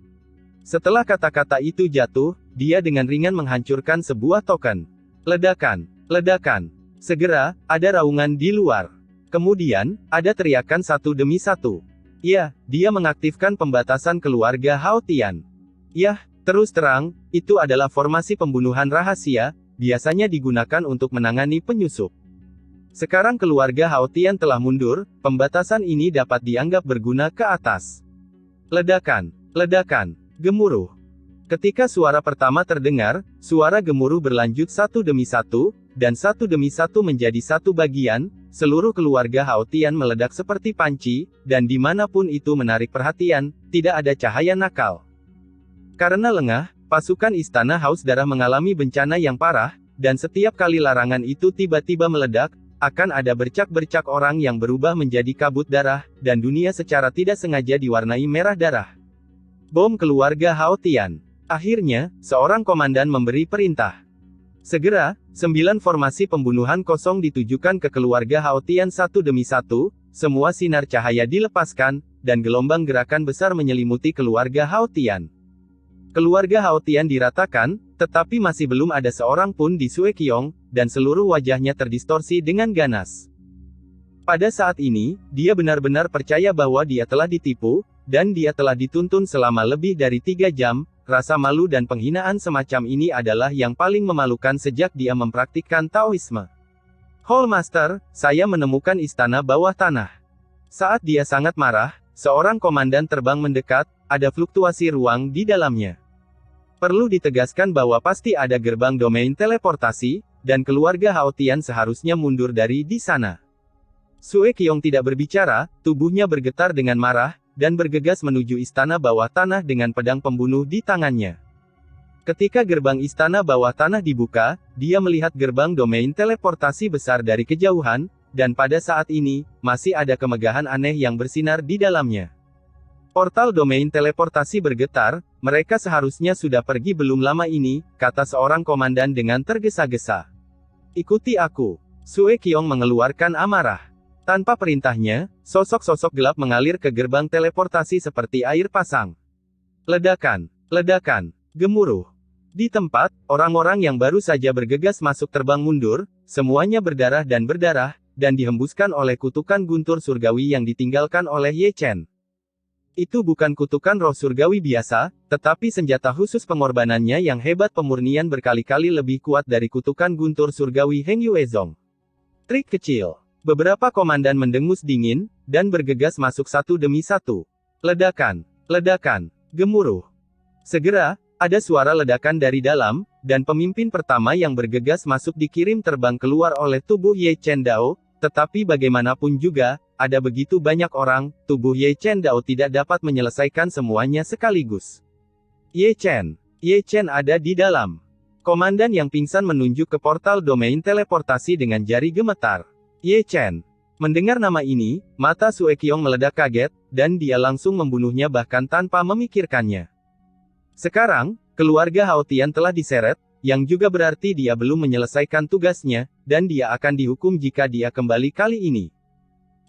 Setelah kata-kata itu jatuh, dia dengan ringan menghancurkan sebuah token. Ledakan. Segera, ada raungan di luar. Kemudian, ada teriakan satu demi satu. Ya, dia mengaktifkan pembatasan keluarga Hao Tian. Yah, terus terang, itu adalah formasi pembunuhan rahasia, biasanya digunakan untuk menangani penyusup. Sekarang keluarga Hao Tian telah mundur, pembatasan ini dapat dianggap berguna ke atas. Ledakan. Gemuruh. Ketika suara pertama terdengar, suara gemuruh berlanjut satu demi satu, dan satu demi satu menjadi satu bagian, seluruh keluarga Haotian meledak seperti panci, dan dimanapun itu menarik perhatian, tidak ada cahaya nakal. Karena lengah, pasukan Istana Haus Darah mengalami bencana yang parah, dan setiap kali larangan itu tiba-tiba meledak, akan ada bercak-bercak orang yang berubah menjadi kabut darah, dan dunia secara tidak sengaja diwarnai merah darah. Bom keluarga Haotian. Akhirnya, seorang komandan memberi perintah. Segera, 9 formasi pembunuhan kosong ditujukan ke keluarga Haotian satu demi satu, semua sinar cahaya dilepaskan, dan gelombang gerakan besar menyelimuti keluarga Haotian. Keluarga Haotian diratakan, tetapi masih belum ada seorang pun di Suekiong, dan seluruh wajahnya terdistorsi dengan ganas. Pada saat ini, dia benar-benar percaya bahwa dia telah ditipu, dan dia telah dituntun selama lebih dari 3 jam, rasa malu dan penghinaan semacam ini adalah yang paling memalukan sejak dia mempraktikkan Taoisme. Hallmaster, saya menemukan istana bawah tanah. Saat dia sangat marah, seorang komandan terbang mendekat, ada fluktuasi ruang di dalamnya. Perlu ditegaskan bahwa pasti ada gerbang domain teleportasi, dan keluarga Haotian seharusnya mundur dari di sana. Suekiong tidak berbicara, tubuhnya bergetar dengan marah, dan bergegas menuju istana bawah tanah dengan pedang pembunuh di tangannya. Ketika gerbang istana bawah tanah dibuka, dia melihat gerbang domain teleportasi besar dari kejauhan, dan pada saat ini, masih ada kemegahan aneh yang bersinar di dalamnya. Portal domain teleportasi bergetar, mereka seharusnya sudah pergi belum lama ini, kata seorang komandan dengan tergesa-gesa. Ikuti aku. Suekiong mengeluarkan amarah. Tanpa perintahnya, sosok-sosok gelap mengalir ke gerbang teleportasi seperti air pasang. Ledakan, ledakan, gemuruh. Di tempat, orang-orang yang baru saja bergegas masuk terbang mundur, semuanya berdarah, dan dihembuskan oleh kutukan guntur surgawi yang ditinggalkan oleh Ye Chen. Itu bukan kutukan roh surgawi biasa, tetapi senjata khusus pengorbanannya yang hebat, pemurnian berkali-kali lebih kuat dari kutukan guntur surgawi Heng Yuezong. Trik kecil. Beberapa komandan mendengus dingin, dan bergegas masuk satu demi satu. Ledakan, ledakan, gemuruh. Segera, ada suara ledakan dari dalam, dan pemimpin pertama yang bergegas masuk dikirim terbang keluar oleh tubuh Ye Chen Dao, tetapi bagaimanapun juga, ada begitu banyak orang, tubuh Ye Chen Dao tidak dapat menyelesaikan semuanya sekaligus. Ye Chen ada di dalam. Komandan yang pingsan menunjuk ke portal domain teleportasi dengan jari gemetar. Ye Chen. Mendengar nama ini, mata Suekiong meledak kaget, dan dia langsung membunuhnya bahkan tanpa memikirkannya. Sekarang, keluarga Haotian telah diseret, yang juga berarti dia belum menyelesaikan tugasnya, dan dia akan dihukum jika dia kembali kali ini.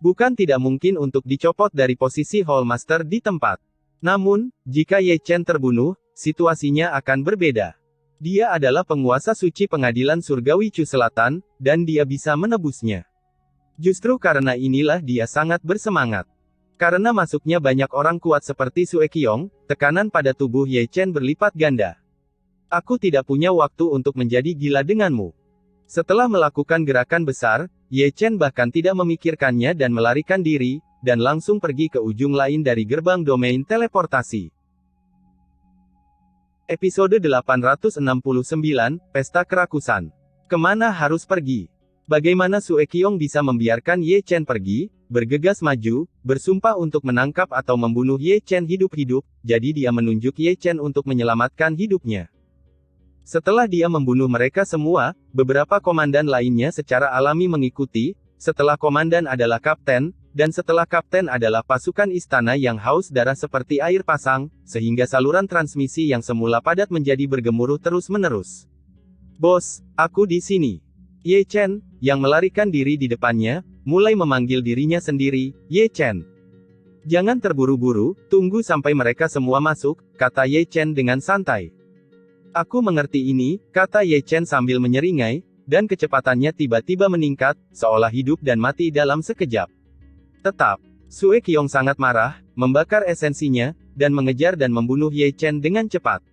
Bukan tidak mungkin untuk dicopot dari posisi Hallmaster di tempat. Namun, jika Ye Chen terbunuh, situasinya akan berbeda. Dia adalah penguasa suci pengadilan surgawi Chu Selatan, dan dia bisa menebusnya. Justru karena inilah dia sangat bersemangat. Karena masuknya banyak orang kuat seperti Suekiong, tekanan pada tubuh Ye Chen berlipat ganda. Aku tidak punya waktu untuk menjadi gila denganmu. Setelah melakukan gerakan besar, Ye Chen bahkan tidak memikirkannya dan melarikan diri, dan langsung pergi ke ujung lain dari gerbang domain teleportasi. Episode 869, Pesta Kerakusan. Kemana harus pergi? Bagaimana Suekiong bisa membiarkan Ye Chen pergi, bergegas maju, bersumpah untuk menangkap atau membunuh Ye Chen hidup-hidup, jadi dia menunjuk Ye Chen untuk menyelamatkan hidupnya. Setelah dia membunuh mereka semua, beberapa komandan lainnya secara alami mengikuti, setelah komandan adalah kapten, dan setelah kapten adalah pasukan istana yang haus darah seperti air pasang, sehingga saluran transmisi yang semula padat menjadi bergemuruh terus-menerus. Bos, aku di sini. Ye Chen, yang melarikan diri di depannya, mulai memanggil dirinya sendiri, Ye Chen. Jangan terburu-buru, tunggu sampai mereka semua masuk, kata Ye Chen dengan santai. Aku mengerti ini, kata Ye Chen sambil menyeringai, dan kecepatannya tiba-tiba meningkat, seolah hidup dan mati dalam sekejap. Tetap, Suekiong sangat marah, membakar esensinya, dan mengejar dan membunuh Ye Chen dengan cepat.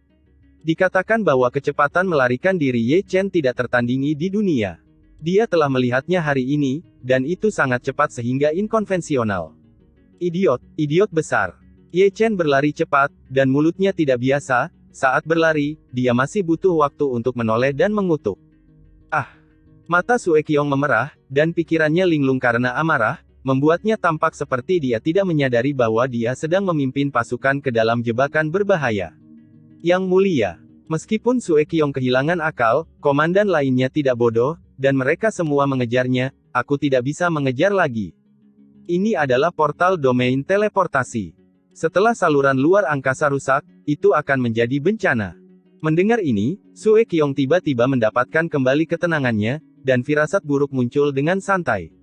Dikatakan bahwa kecepatan melarikan diri Ye Chen tidak tertandingi di dunia. Dia telah melihatnya hari ini, dan itu sangat cepat sehingga inkonvensional. Idiot besar. Ye Chen berlari cepat, dan mulutnya tidak biasa. Saat berlari, dia masih butuh waktu untuk menoleh dan mengutuk. Ah! Mata Sue Qiong memerah, dan pikirannya linglung karena amarah, membuatnya tampak seperti dia tidak menyadari bahwa dia sedang memimpin pasukan ke dalam jebakan berbahaya. Yang mulia, meskipun Sue Qiong kehilangan akal, komandan lainnya tidak bodoh, dan mereka semua mengejarnya. Aku tidak bisa mengejar lagi. Ini adalah portal domain teleportasi. Setelah saluran luar angkasa rusak, itu akan menjadi bencana. Mendengar ini, Sue Qiong tiba-tiba mendapatkan kembali ketenangannya, dan firasat buruk muncul dengan santai.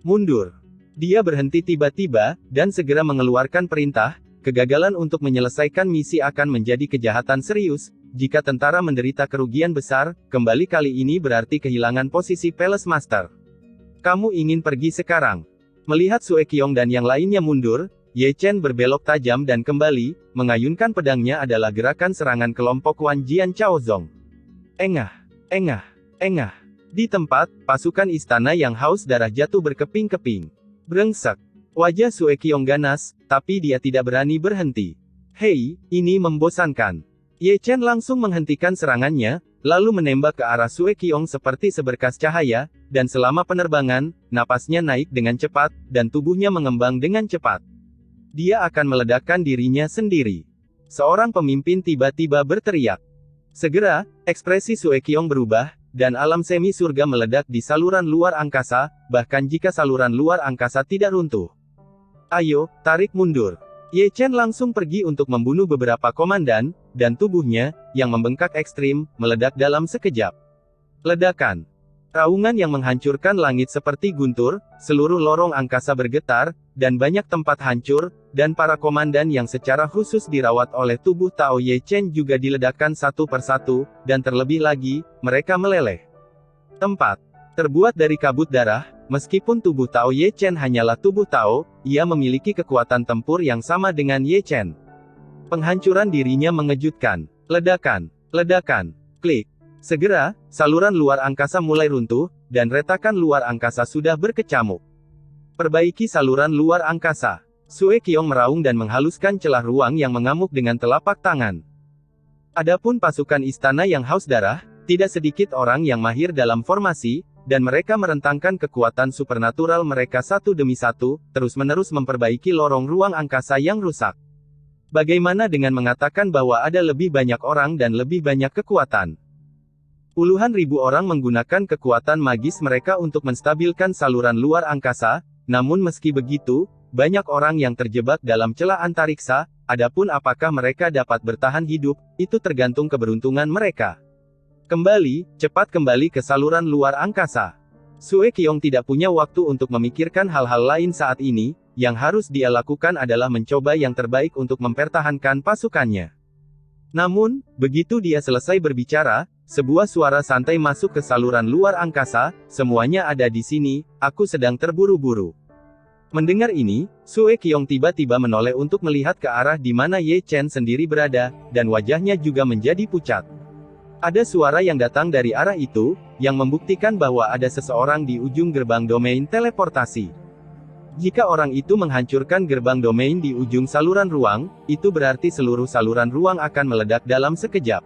Mundur. Dia berhenti tiba-tiba, dan segera mengeluarkan perintah. Kegagalan untuk menyelesaikan misi akan menjadi kejahatan serius. Jika tentara menderita kerugian besar, kembali kali ini berarti kehilangan posisi Palace Master. Kamu ingin pergi sekarang? Melihat Sue Qiong dan yang lainnya mundur, Ye Chen berbelok tajam dan kembali, mengayunkan pedangnya adalah gerakan serangan kelompok Wan Jian Chaozong. Engah, engah, engah. Di tempat, pasukan istana yang haus darah jatuh berkeping-keping. Brengsek. Wajah Sue Qiong ganas, tapi dia tidak berani berhenti. Hei, ini membosankan. Ye Chen langsung menghentikan serangannya, lalu menembak ke arah Sue Qiong seperti seberkas cahaya, dan selama penerbangan, napasnya naik dengan cepat, dan tubuhnya mengembang dengan cepat. Dia akan meledakkan dirinya sendiri. Seorang pemimpin tiba-tiba berteriak. Segera, ekspresi Sue Qiong berubah, dan alam semi surga meledak di saluran luar angkasa, bahkan jika saluran luar angkasa tidak runtuh. Ayo, tarik mundur. Ye Chen langsung pergi untuk membunuh beberapa komandan, dan tubuhnya, yang membengkak ekstrim, meledak dalam sekejap. Ledakan. Raungan yang menghancurkan langit seperti guntur, seluruh lorong angkasa bergetar, dan banyak tempat hancur, dan para komandan yang secara khusus dirawat oleh tubuh Tao Ye Chen juga diledakkan satu persatu, dan terlebih lagi, mereka meleleh. Tempat terbuat dari kabut darah, meskipun tubuh Tao Ye Chen hanyalah tubuh Tao, ia memiliki kekuatan tempur yang sama dengan Ye Chen. Penghancuran dirinya mengejutkan. Ledakan, ledakan, klik. Segera, saluran luar angkasa mulai runtuh, dan retakan luar angkasa sudah berkecamuk. Perbaiki saluran luar angkasa. Sue Qiong meraung dan menghaluskan celah ruang yang mengamuk dengan telapak tangan. Adapun pasukan istana yang haus darah, tidak sedikit orang yang mahir dalam formasi, dan mereka merentangkan kekuatan supernatural mereka satu demi satu, terus-menerus memperbaiki lorong ruang angkasa yang rusak. Bagaimana dengan mengatakan bahwa ada lebih banyak orang dan lebih banyak kekuatan? Puluhan ribu orang menggunakan kekuatan magis mereka untuk menstabilkan saluran luar angkasa, namun meski begitu, banyak orang yang terjebak dalam celah antariksa. Adapun apakah mereka dapat bertahan hidup, itu tergantung keberuntungan mereka. Cepat kembali ke saluran luar angkasa. Sue Qiong tidak punya waktu untuk memikirkan hal-hal lain saat ini, yang harus dia lakukan adalah mencoba yang terbaik untuk mempertahankan pasukannya. Namun, begitu dia selesai berbicara, sebuah suara santai masuk ke saluran luar angkasa, semuanya ada di sini, aku sedang terburu-buru. Mendengar ini, Sue Qiong tiba-tiba menoleh untuk melihat ke arah di mana Ye Chen sendiri berada, dan wajahnya juga menjadi pucat. Ada suara yang datang dari arah itu, yang membuktikan bahwa ada seseorang di ujung gerbang domain teleportasi. Jika orang itu menghancurkan gerbang domain di ujung saluran ruang, itu berarti seluruh saluran ruang akan meledak dalam sekejap.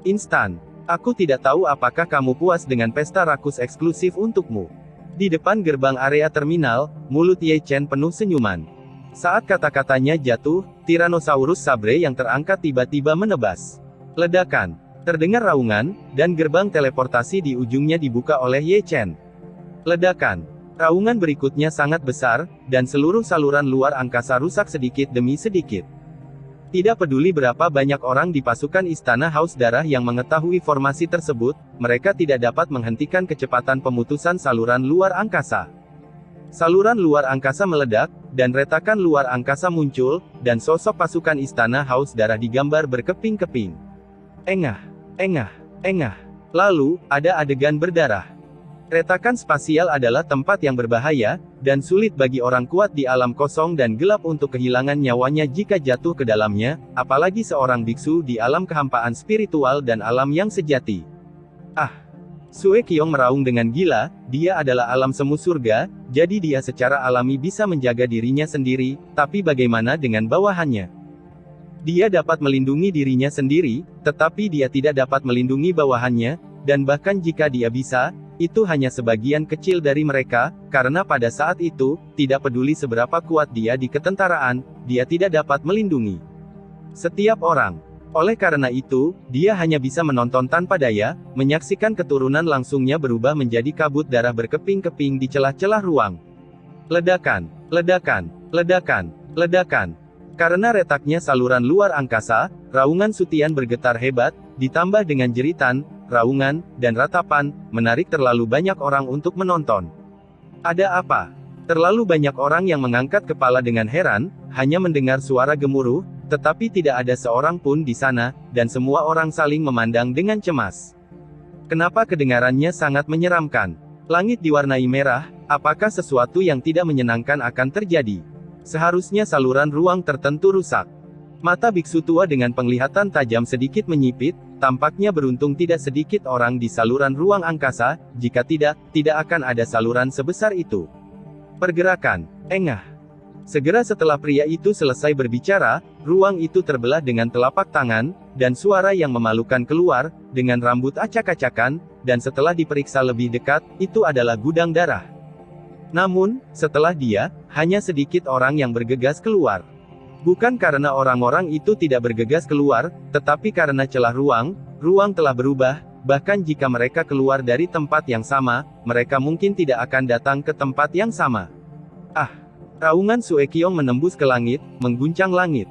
Instan. Aku tidak tahu apakah kamu puas dengan pesta rakus eksklusif untukmu. Di depan gerbang area terminal, mulut Ye Chen penuh senyuman. Saat kata-katanya jatuh, Tyrannosaurus sabre yang terangkat tiba-tiba menebas. Ledakan. Terdengar raungan, dan gerbang teleportasi di ujungnya dibuka oleh Ye Chen. Ledakan. Raungan berikutnya sangat besar, dan seluruh saluran luar angkasa rusak sedikit demi sedikit. Tidak peduli berapa banyak orang di pasukan Istana Haus Darah yang mengetahui formasi tersebut, mereka tidak dapat menghentikan kecepatan pemutusan saluran luar angkasa. Saluran luar angkasa meledak, dan retakan luar angkasa muncul, dan sosok pasukan Istana Haus Darah digambar berkeping-keping. Engah, engah, engah. Lalu, ada adegan berdarah. Retakan spasial adalah tempat yang berbahaya, dan sulit bagi orang kuat di alam kosong dan gelap untuk kehilangan nyawanya jika jatuh ke dalamnya, apalagi seorang biksu di alam kehampaan spiritual dan alam yang sejati. Ah! Sue Qiong meraung dengan gila, dia adalah alam semu surga, jadi dia secara alami bisa menjaga dirinya sendiri, tapi bagaimana dengan bawahannya? Dia dapat melindungi dirinya sendiri, tetapi dia tidak dapat melindungi bawahannya, dan bahkan jika dia bisa, itu hanya sebagian kecil dari mereka, karena pada saat itu, tidak peduli seberapa kuat dia di ketentaraan, dia tidak dapat melindungi setiap orang. Oleh karena itu, dia hanya bisa menonton tanpa daya, menyaksikan keturunan langsungnya berubah menjadi kabut darah berkeping-keping di celah-celah ruang. Ledakan, ledakan, ledakan, ledakan. Karena retaknya saluran luar angkasa, raungan Sutian bergetar hebat, ditambah dengan jeritan, raungan, dan ratapan, menarik terlalu banyak orang untuk menonton. Ada apa? Terlalu banyak orang yang mengangkat kepala dengan heran, hanya mendengar suara gemuruh, tetapi tidak ada seorang pun di sana, dan semua orang saling memandang dengan cemas. Kenapa kedengarannya sangat menyeramkan? Langit diwarnai merah, apakah sesuatu yang tidak menyenangkan akan terjadi? Seharusnya saluran ruang tertentu rusak. Mata biksu tua dengan penglihatan tajam sedikit menyipit, tampaknya beruntung tidak sedikit orang di saluran ruang angkasa, jika tidak, tidak akan ada saluran sebesar itu. Pergerakan, engah. Segera setelah pria itu selesai berbicara, ruang itu terbelah dengan telapak tangan, dan suara yang memalukan keluar, dengan rambut acak-acakan, dan setelah diperiksa lebih dekat, itu adalah gudang darah. Namun, setelah dia, hanya sedikit orang yang bergegas keluar. Bukan karena orang-orang itu tidak bergegas keluar, tetapi karena celah ruang telah berubah, bahkan jika mereka keluar dari tempat yang sama, mereka mungkin tidak akan datang ke tempat yang sama. Ah! Raungan Sue Qiong menembus ke langit, mengguncang langit.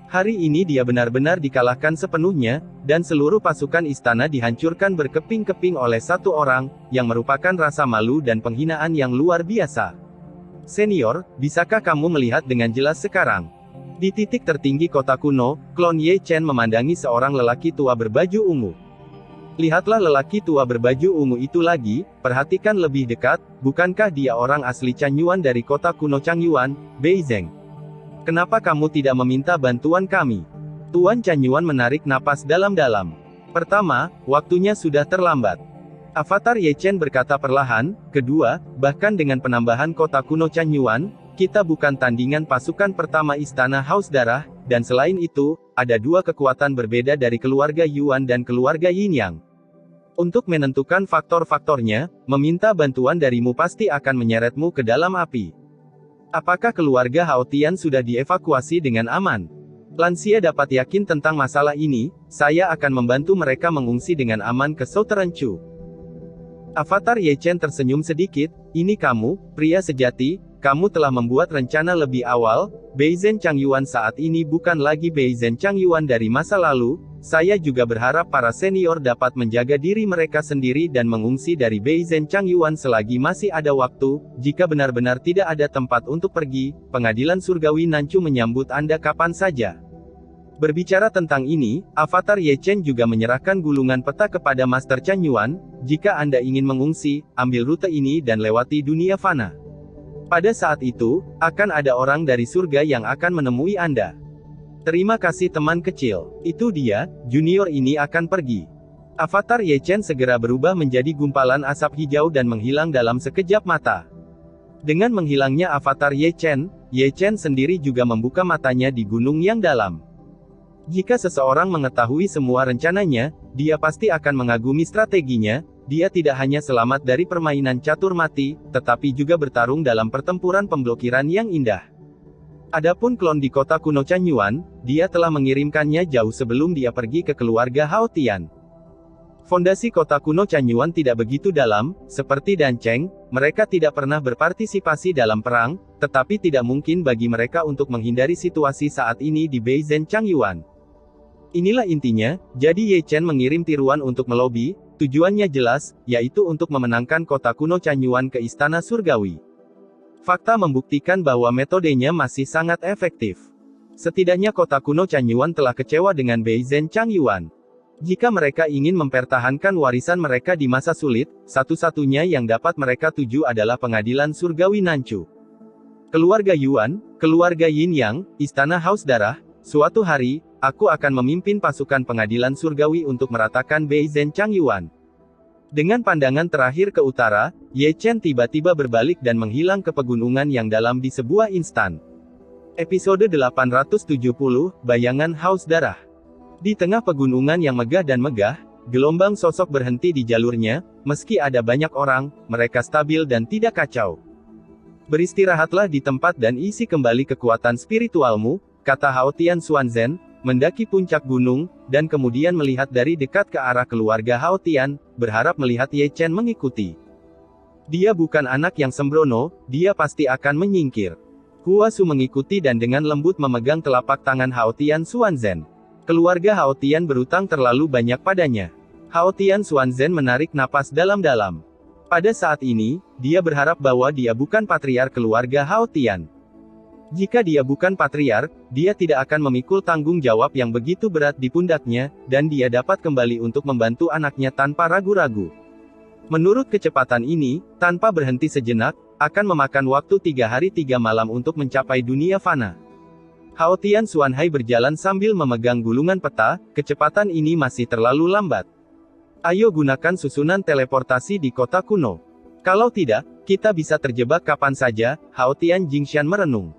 Hari ini dia benar-benar dikalahkan sepenuhnya, dan seluruh pasukan istana dihancurkan berkeping-keping oleh satu orang, yang merupakan rasa malu dan penghinaan yang luar biasa. Senior, bisakah kamu melihat dengan jelas sekarang? Di titik tertinggi kota kuno, Klon Ye Chen memandangi seorang lelaki tua berbaju ungu. Lihatlah lelaki tua berbaju ungu itu lagi, perhatikan lebih dekat, bukankah dia orang asli Changyuan dari kota kuno Changyuan, Beizeng? Kenapa kamu tidak meminta bantuan kami? Tuan Changyuan menarik napas dalam-dalam. Pertama, waktunya sudah terlambat. Avatar Ye Chen berkata perlahan. Kedua, bahkan dengan penambahan kota kuno Changyuan, kita bukan tandingan pasukan pertama Istana Haus Darah, dan selain itu, ada dua kekuatan berbeda dari keluarga Yuan dan keluarga Yin Yang. Untuk menentukan faktor-faktornya, meminta bantuan darimu pasti akan menyeretmu ke dalam api. Apakah keluarga Hao Tian sudah dievakuasi dengan aman? Lansia dapat yakin tentang masalah ini, saya akan membantu mereka mengungsi dengan aman ke Southern Chu. Avatar Ye Chen tersenyum sedikit, ini kamu, pria sejati, kamu telah membuat rencana lebih awal. Beizhen Changyuan saat ini bukan lagi Beizhen Changyuan dari masa lalu, saya juga berharap para senior dapat menjaga diri mereka sendiri dan mengungsi dari Beizhen Changyuan selagi masih ada waktu. Jika benar-benar tidak ada tempat untuk pergi, pengadilan surgawi Nanchu menyambut Anda kapan saja. Berbicara tentang ini, Avatar Ye Chen juga menyerahkan gulungan peta kepada Master Changyuan. Jika Anda ingin mengungsi, ambil rute ini dan lewati dunia fana. Pada saat itu, akan ada orang dari surga yang akan menemui Anda. Terima kasih teman kecil. Itu dia, junior ini akan pergi. Avatar Ye Chen segera berubah menjadi gumpalan asap hijau dan menghilang dalam sekejap mata. Dengan menghilangnya Avatar Ye Chen sendiri juga membuka matanya di gunung yang dalam. Jika seseorang mengetahui semua rencananya, dia pasti akan mengagumi strateginya. Dia tidak hanya selamat dari permainan catur mati, tetapi juga bertarung dalam pertempuran pemblokiran yang indah. Adapun klon di kota kuno Changyuan, dia telah mengirimkannya jauh sebelum dia pergi ke keluarga Hao Tian. Fondasi kota kuno Changyuan tidak begitu dalam, seperti Dancheng, mereka tidak pernah berpartisipasi dalam perang, tetapi tidak mungkin bagi mereka untuk menghindari situasi saat ini di Beizhen Changyuan. Inilah intinya, jadi Ye Chen mengirim tiruan untuk melobi, tujuannya jelas, yaitu untuk memenangkan kota kuno Changyuan ke Istana Surgawi. Fakta membuktikan bahwa metodenya masih sangat efektif. Setidaknya kota kuno Changyuan telah kecewa dengan Beizhen Changyuan. Jika mereka ingin mempertahankan warisan mereka di masa sulit, satu-satunya yang dapat mereka tuju adalah pengadilan surgawi Nanchu. Keluarga Yuan, keluarga Yin Yang, Istana Haus Darah, suatu hari, aku akan memimpin pasukan pengadilan surgawi untuk meratakan Beizhen Changyuan. Dengan pandangan terakhir ke utara, Ye Chen tiba-tiba berbalik dan menghilang ke pegunungan yang dalam di sebuah instan. Episode 870, Bayangan Haus Darah. Di tengah pegunungan yang megah dan megah, gelombang sosok berhenti di jalurnya. Meski ada banyak orang, mereka stabil dan tidak kacau. Beristirahatlah di tempat dan isi kembali kekuatan spiritualmu, kata Hao Tian Xuanzhen, mendaki puncak gunung, dan kemudian melihat dari dekat ke arah keluarga Hao Tian, berharap melihat Ye Chen mengikuti. Dia bukan anak yang sembrono, dia pasti akan menyingkir. Hua Su mengikuti dan dengan lembut memegang telapak tangan Hao Tian Xuanzhen. Keluarga Hao Tian berutang terlalu banyak padanya. Hao Tian Xuanzhen menarik napas dalam-dalam. Pada saat ini, dia berharap bahwa dia bukan patriark keluarga Hao Tian. Jika dia bukan patriark, dia tidak akan memikul tanggung jawab yang begitu berat di pundaknya, dan dia dapat kembali untuk membantu anaknya tanpa ragu-ragu. Menurut kecepatan ini, tanpa berhenti sejenak, akan memakan waktu 3 hari 3 malam untuk mencapai dunia fana. Hao Tian Xuanhai berjalan sambil memegang gulungan peta, kecepatan ini masih terlalu lambat. Ayo gunakan susunan teleportasi di kota kuno. Kalau tidak, kita bisa terjebak kapan saja, Hao Tian Jingshan merenung.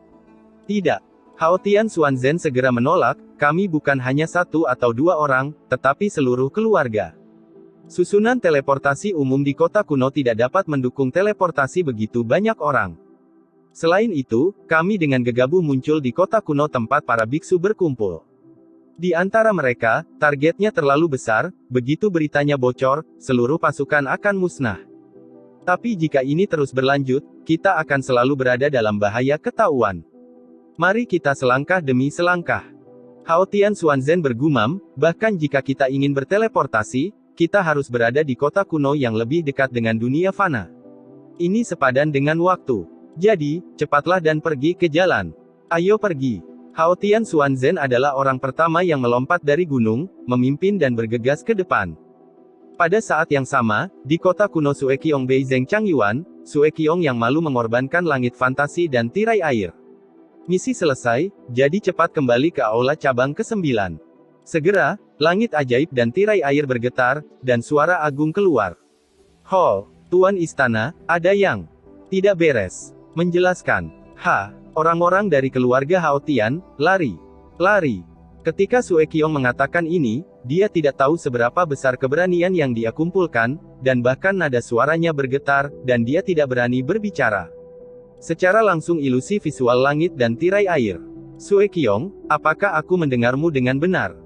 Tidak. Hao Tian Xuanzhen segera menolak, kami bukan hanya 1 atau 2 orang, tetapi seluruh keluarga. Susunan teleportasi umum di kota kuno tidak dapat mendukung teleportasi begitu banyak orang. Selain itu, kami dengan gegabah muncul di kota kuno tempat para biksu berkumpul. Di antara mereka, targetnya terlalu besar, begitu beritanya bocor, seluruh pasukan akan musnah. Tapi jika ini terus berlanjut, kita akan selalu berada dalam bahaya ketahuan. Mari kita selangkah demi selangkah. Hao Tian Xuanzhen bergumam, bahkan jika kita ingin berteleportasi, kita harus berada di kota kuno yang lebih dekat dengan dunia fana. Ini sepadan dengan waktu. Jadi, cepatlah dan pergi ke jalan. Ayo pergi. Hao Tian Xuanzhen adalah orang pertama yang melompat dari gunung, memimpin dan bergegas ke depan. Pada saat yang sama, di kota kuno Suekiong Beizeng Changyuan, Suekiong yang malu mengorbankan langit fantasi dan tirai air. Misi selesai, jadi cepat kembali ke aula cabang ke-9. Segera, langit ajaib dan tirai air bergetar, dan suara agung keluar. Ho, Tuan Istana, ada yang tidak beres. Menjelaskan. Orang-orang dari keluarga Hao Tian, lari. Lari. Ketika Suekiong mengatakan ini, dia tidak tahu seberapa besar keberanian yang dia kumpulkan, dan bahkan nada suaranya bergetar, dan dia tidak berani berbicara. Secara langsung ilusi visual langit dan tirai air. Suekiong, apakah aku mendengarmu dengan benar?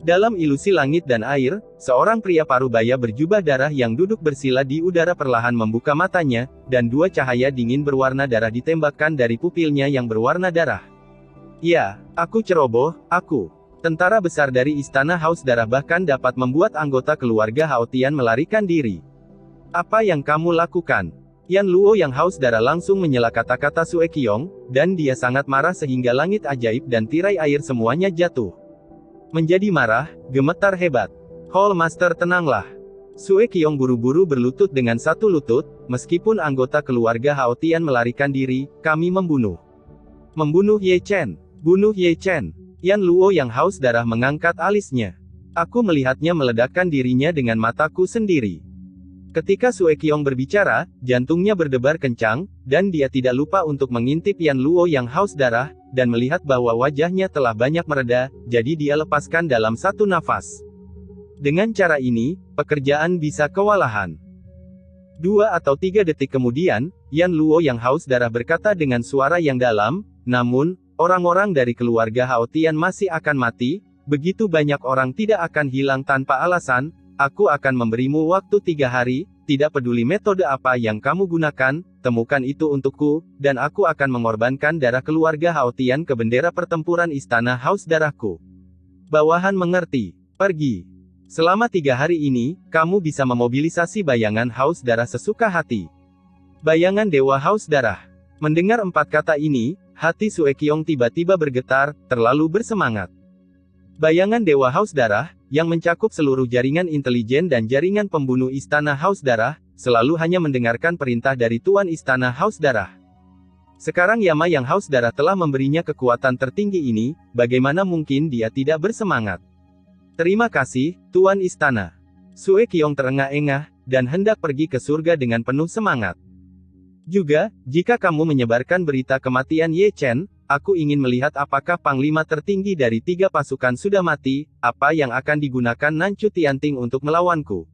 Dalam ilusi langit dan air, seorang pria parubaya berjubah darah yang duduk bersila di udara perlahan membuka matanya, dan 2 cahaya dingin berwarna darah ditembakkan dari pupilnya yang berwarna darah. Ya, aku ceroboh, aku. Tentara besar dari Istana Haus Darah bahkan dapat membuat anggota keluarga Hao Tian melarikan diri. Apa yang kamu lakukan? Yan Luo yang haus darah langsung menyela kata-kata Suekiong, dan dia sangat marah sehingga langit ajaib dan tirai air semuanya jatuh. Menjadi marah, gemetar hebat. Hall Master tenanglah. Suekiong buru-buru berlutut dengan satu lutut, meskipun anggota keluarga Hao Tian melarikan diri, kami membunuh. Membunuh Ye Chen. Bunuh Ye Chen. Yan Luo yang haus darah mengangkat alisnya. Aku melihatnya meledakkan dirinya dengan mataku sendiri. Ketika Suekiong berbicara, jantungnya berdebar kencang, dan dia tidak lupa untuk mengintip Yan Luo yang haus darah, dan melihat bahwa wajahnya telah banyak mereda, jadi dia lepaskan dalam satu nafas. Dengan cara ini, pekerjaan bisa kewalahan. 2 atau 3 detik kemudian, Yan Luo yang haus darah berkata dengan suara yang dalam, namun, orang-orang dari keluarga Hao Tian masih akan mati, begitu banyak orang tidak akan hilang tanpa alasan. Aku akan memberimu waktu 3 hari, tidak peduli metode apa yang kamu gunakan, temukan itu untukku, dan aku akan mengorbankan darah keluarga Hao Tian ke bendera pertempuran Istana Haus Darahku. Bawahan mengerti. Pergi. Selama 3 hari ini, kamu bisa memobilisasi bayangan haus darah sesuka hati. Bayangan Dewa Haus Darah. Mendengar 4 kata ini, hati Suekiong tiba-tiba bergetar, terlalu bersemangat. Bayangan Dewa Haus Darah, yang mencakup seluruh jaringan intelijen dan jaringan pembunuh Istana Haus Darah, selalu hanya mendengarkan perintah dari Tuan Istana Haus Darah. Sekarang Yama yang haus darah telah memberinya kekuatan tertinggi ini, bagaimana mungkin dia tidak bersemangat? Terima kasih, Tuan Istana. Suekiong terengah-engah, dan hendak pergi ke surga dengan penuh semangat. Juga, jika kamu menyebarkan berita kematian Ye Chen, aku ingin melihat apakah panglima tertinggi dari 3 pasukan sudah mati, apa yang akan digunakan Nancu Tianting untuk melawanku.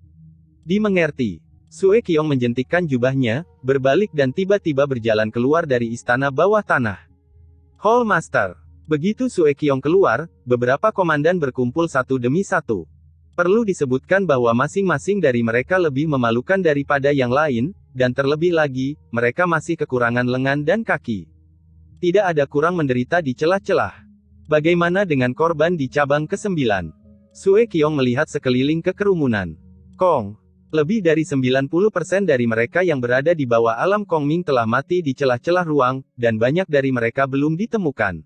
Dimengerti. Sue Qiong menjentikkan jubahnya, berbalik dan tiba-tiba berjalan keluar dari istana bawah tanah. Hall Master. Begitu Sue Qiong keluar, beberapa komandan berkumpul satu demi satu. Perlu disebutkan bahwa masing-masing dari mereka lebih memalukan daripada yang lain, dan terlebih lagi, mereka masih kekurangan lengan dan kaki. Tidak ada kurang menderita di celah-celah. Bagaimana dengan korban di cabang ke-9? Sue Qiong melihat sekeliling ke kerumunan. Kong. Lebih dari 90% dari mereka yang berada di bawah alam Kongming telah mati di celah-celah ruang, dan banyak dari mereka belum ditemukan.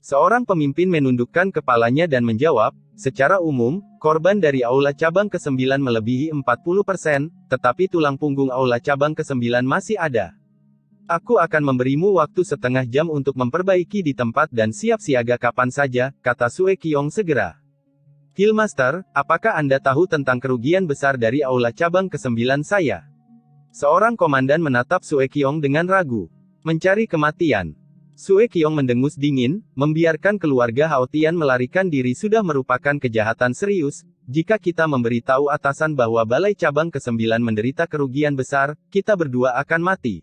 Seorang pemimpin menundukkan kepalanya dan menjawab, secara umum, korban dari aula cabang ke-9 melebihi 40%, tetapi tulang punggung aula cabang ke-9 masih ada. Aku akan memberimu waktu setengah jam untuk memperbaiki di tempat dan siap siaga kapan saja, kata Sue Qiong segera. Hillmaster, apakah Anda tahu tentang kerugian besar dari aula cabang ke-9 saya? Seorang komandan menatap Sue Qiong dengan ragu. Mencari kematian. Sue Qiong mendengus dingin, membiarkan keluarga Hao Tian melarikan diri sudah merupakan kejahatan serius. Jika kita memberitahu atasan bahwa balai cabang ke-9 menderita kerugian besar, kita berdua akan mati.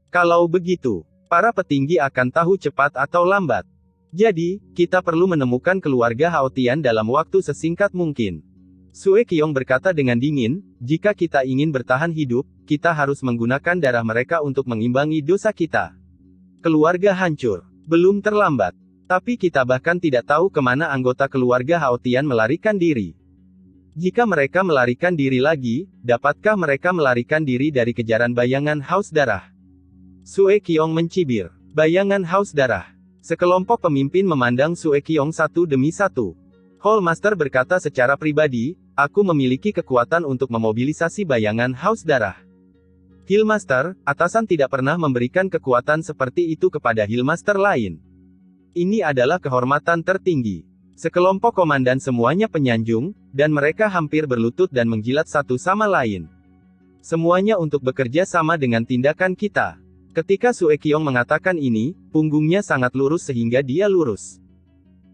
Kalau begitu, para petinggi akan tahu cepat atau lambat. Jadi, kita perlu menemukan keluarga Hao Tian dalam waktu sesingkat mungkin. Sue Qiong berkata dengan dingin, jika kita ingin bertahan hidup, kita harus menggunakan darah mereka untuk mengimbangi dosa kita. Keluarga hancur. Belum terlambat. Tapi kita bahkan tidak tahu kemana anggota keluarga Hao Tian melarikan diri. Jika mereka melarikan diri lagi, dapatkah mereka melarikan diri dari kejaran bayangan haus darah? Sue Qiong mencibir. Bayangan haus darah. Sekelompok pemimpin memandang Sue Qiong satu demi satu. Hall Master berkata secara pribadi, aku memiliki kekuatan untuk memobilisasi bayangan haus darah. Hillmaster, atasan tidak pernah memberikan kekuatan seperti itu kepada Hillmaster lain. Ini adalah kehormatan tertinggi. Sekelompok komandan semuanya penyanjung, dan mereka hampir berlutut dan menjilat satu sama lain. Semuanya untuk bekerja sama dengan tindakan kita. Ketika Sue Qiong mengatakan ini, punggungnya sangat lurus sehingga dia lurus.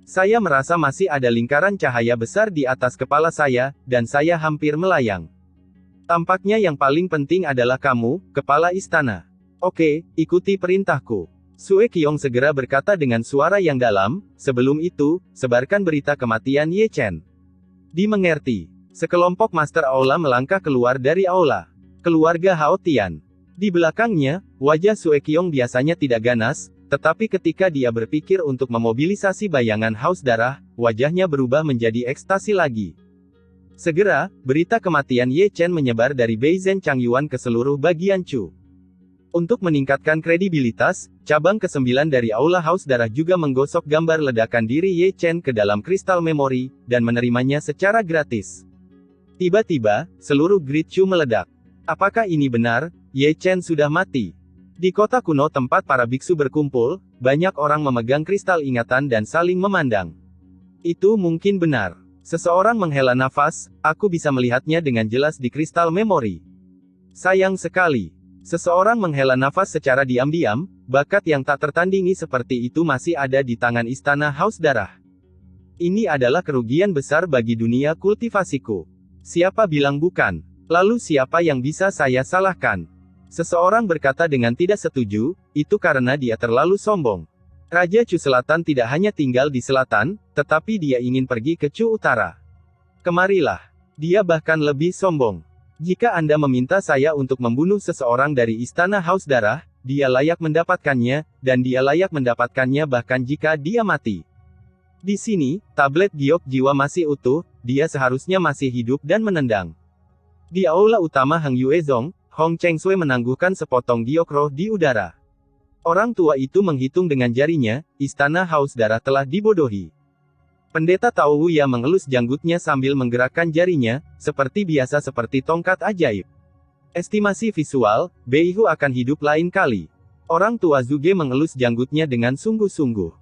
Saya merasa masih ada lingkaran cahaya besar di atas kepala saya, dan saya hampir melayang. Tampaknya yang paling penting adalah kamu, kepala istana. Oke, ikuti perintahku. Sue Qiong segera berkata dengan suara yang dalam, sebelum itu, sebarkan berita kematian Ye Chen. Dimengerti. Sekelompok Master Aula melangkah keluar dari aula. Keluarga Hao Tian. Di belakangnya, wajah Sue Qiong biasanya tidak ganas, tetapi ketika dia berpikir untuk memobilisasi bayangan haus darah, wajahnya berubah menjadi ekstasi lagi. Segera, berita kematian Ye Chen menyebar dari Beizhen Changyuan ke seluruh bagian Chu. Untuk meningkatkan kredibilitas, cabang ke-9 dari Aula Haus Darah juga menggosok gambar ledakan diri Ye Chen ke dalam kristal memori, dan menerimanya secara gratis. Tiba-tiba, seluruh grid Chu meledak. Apakah ini benar? Ye Chen sudah mati. Di kota kuno tempat para biksu berkumpul, banyak orang memegang kristal ingatan dan saling memandang. Itu mungkin benar. Seseorang menghela nafas, aku bisa melihatnya dengan jelas di kristal memori. Sayang sekali. Seseorang menghela nafas secara diam-diam, bakat yang tak tertandingi seperti itu masih ada di tangan istana Haus Darah. Ini adalah kerugian besar bagi dunia kultivasiku. Siapa bilang bukan? Lalu siapa yang bisa saya salahkan? Seseorang berkata dengan tidak setuju, itu karena dia terlalu sombong. Raja Chu Selatan tidak hanya tinggal di selatan, tetapi dia ingin pergi ke Chu Utara. Kemarilah. Dia bahkan lebih sombong. Jika Anda meminta saya untuk membunuh seseorang dari istana Haus Darah, dia layak mendapatkannya, dan dia layak mendapatkannya bahkan jika dia mati. Di sini, tablet giok jiwa masih utuh, dia seharusnya masih hidup dan menendang. Di aula utama Hang Yuezong, Hong Chengsui menangguhkan sepotong giok roh di udara. Orang tua itu menghitung dengan jarinya, istana Haus Darah telah dibodohi. Pendeta Tao Wuya mengelus janggutnya sambil menggerakkan jarinya, seperti biasa seperti tongkat ajaib. Estimasi visual, Beihu akan hidup lain kali. Orang tua Zuge mengelus janggutnya dengan sungguh-sungguh.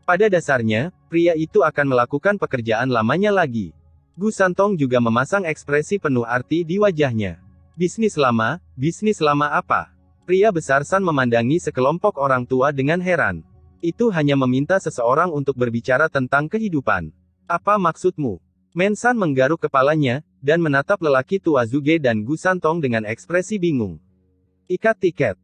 Pada dasarnya, pria itu akan melakukan pekerjaan lamanya lagi. Gu Santong juga memasang ekspresi penuh arti di wajahnya. Bisnis lama apa? Pria besar San memandangi sekelompok orang tua dengan heran. Itu hanya meminta seseorang untuk berbicara tentang kehidupan. Apa maksudmu? Men San menggaruk kepalanya, dan menatap lelaki tua Zuge dan Gu Santong dengan ekspresi bingung. Ikat tiket.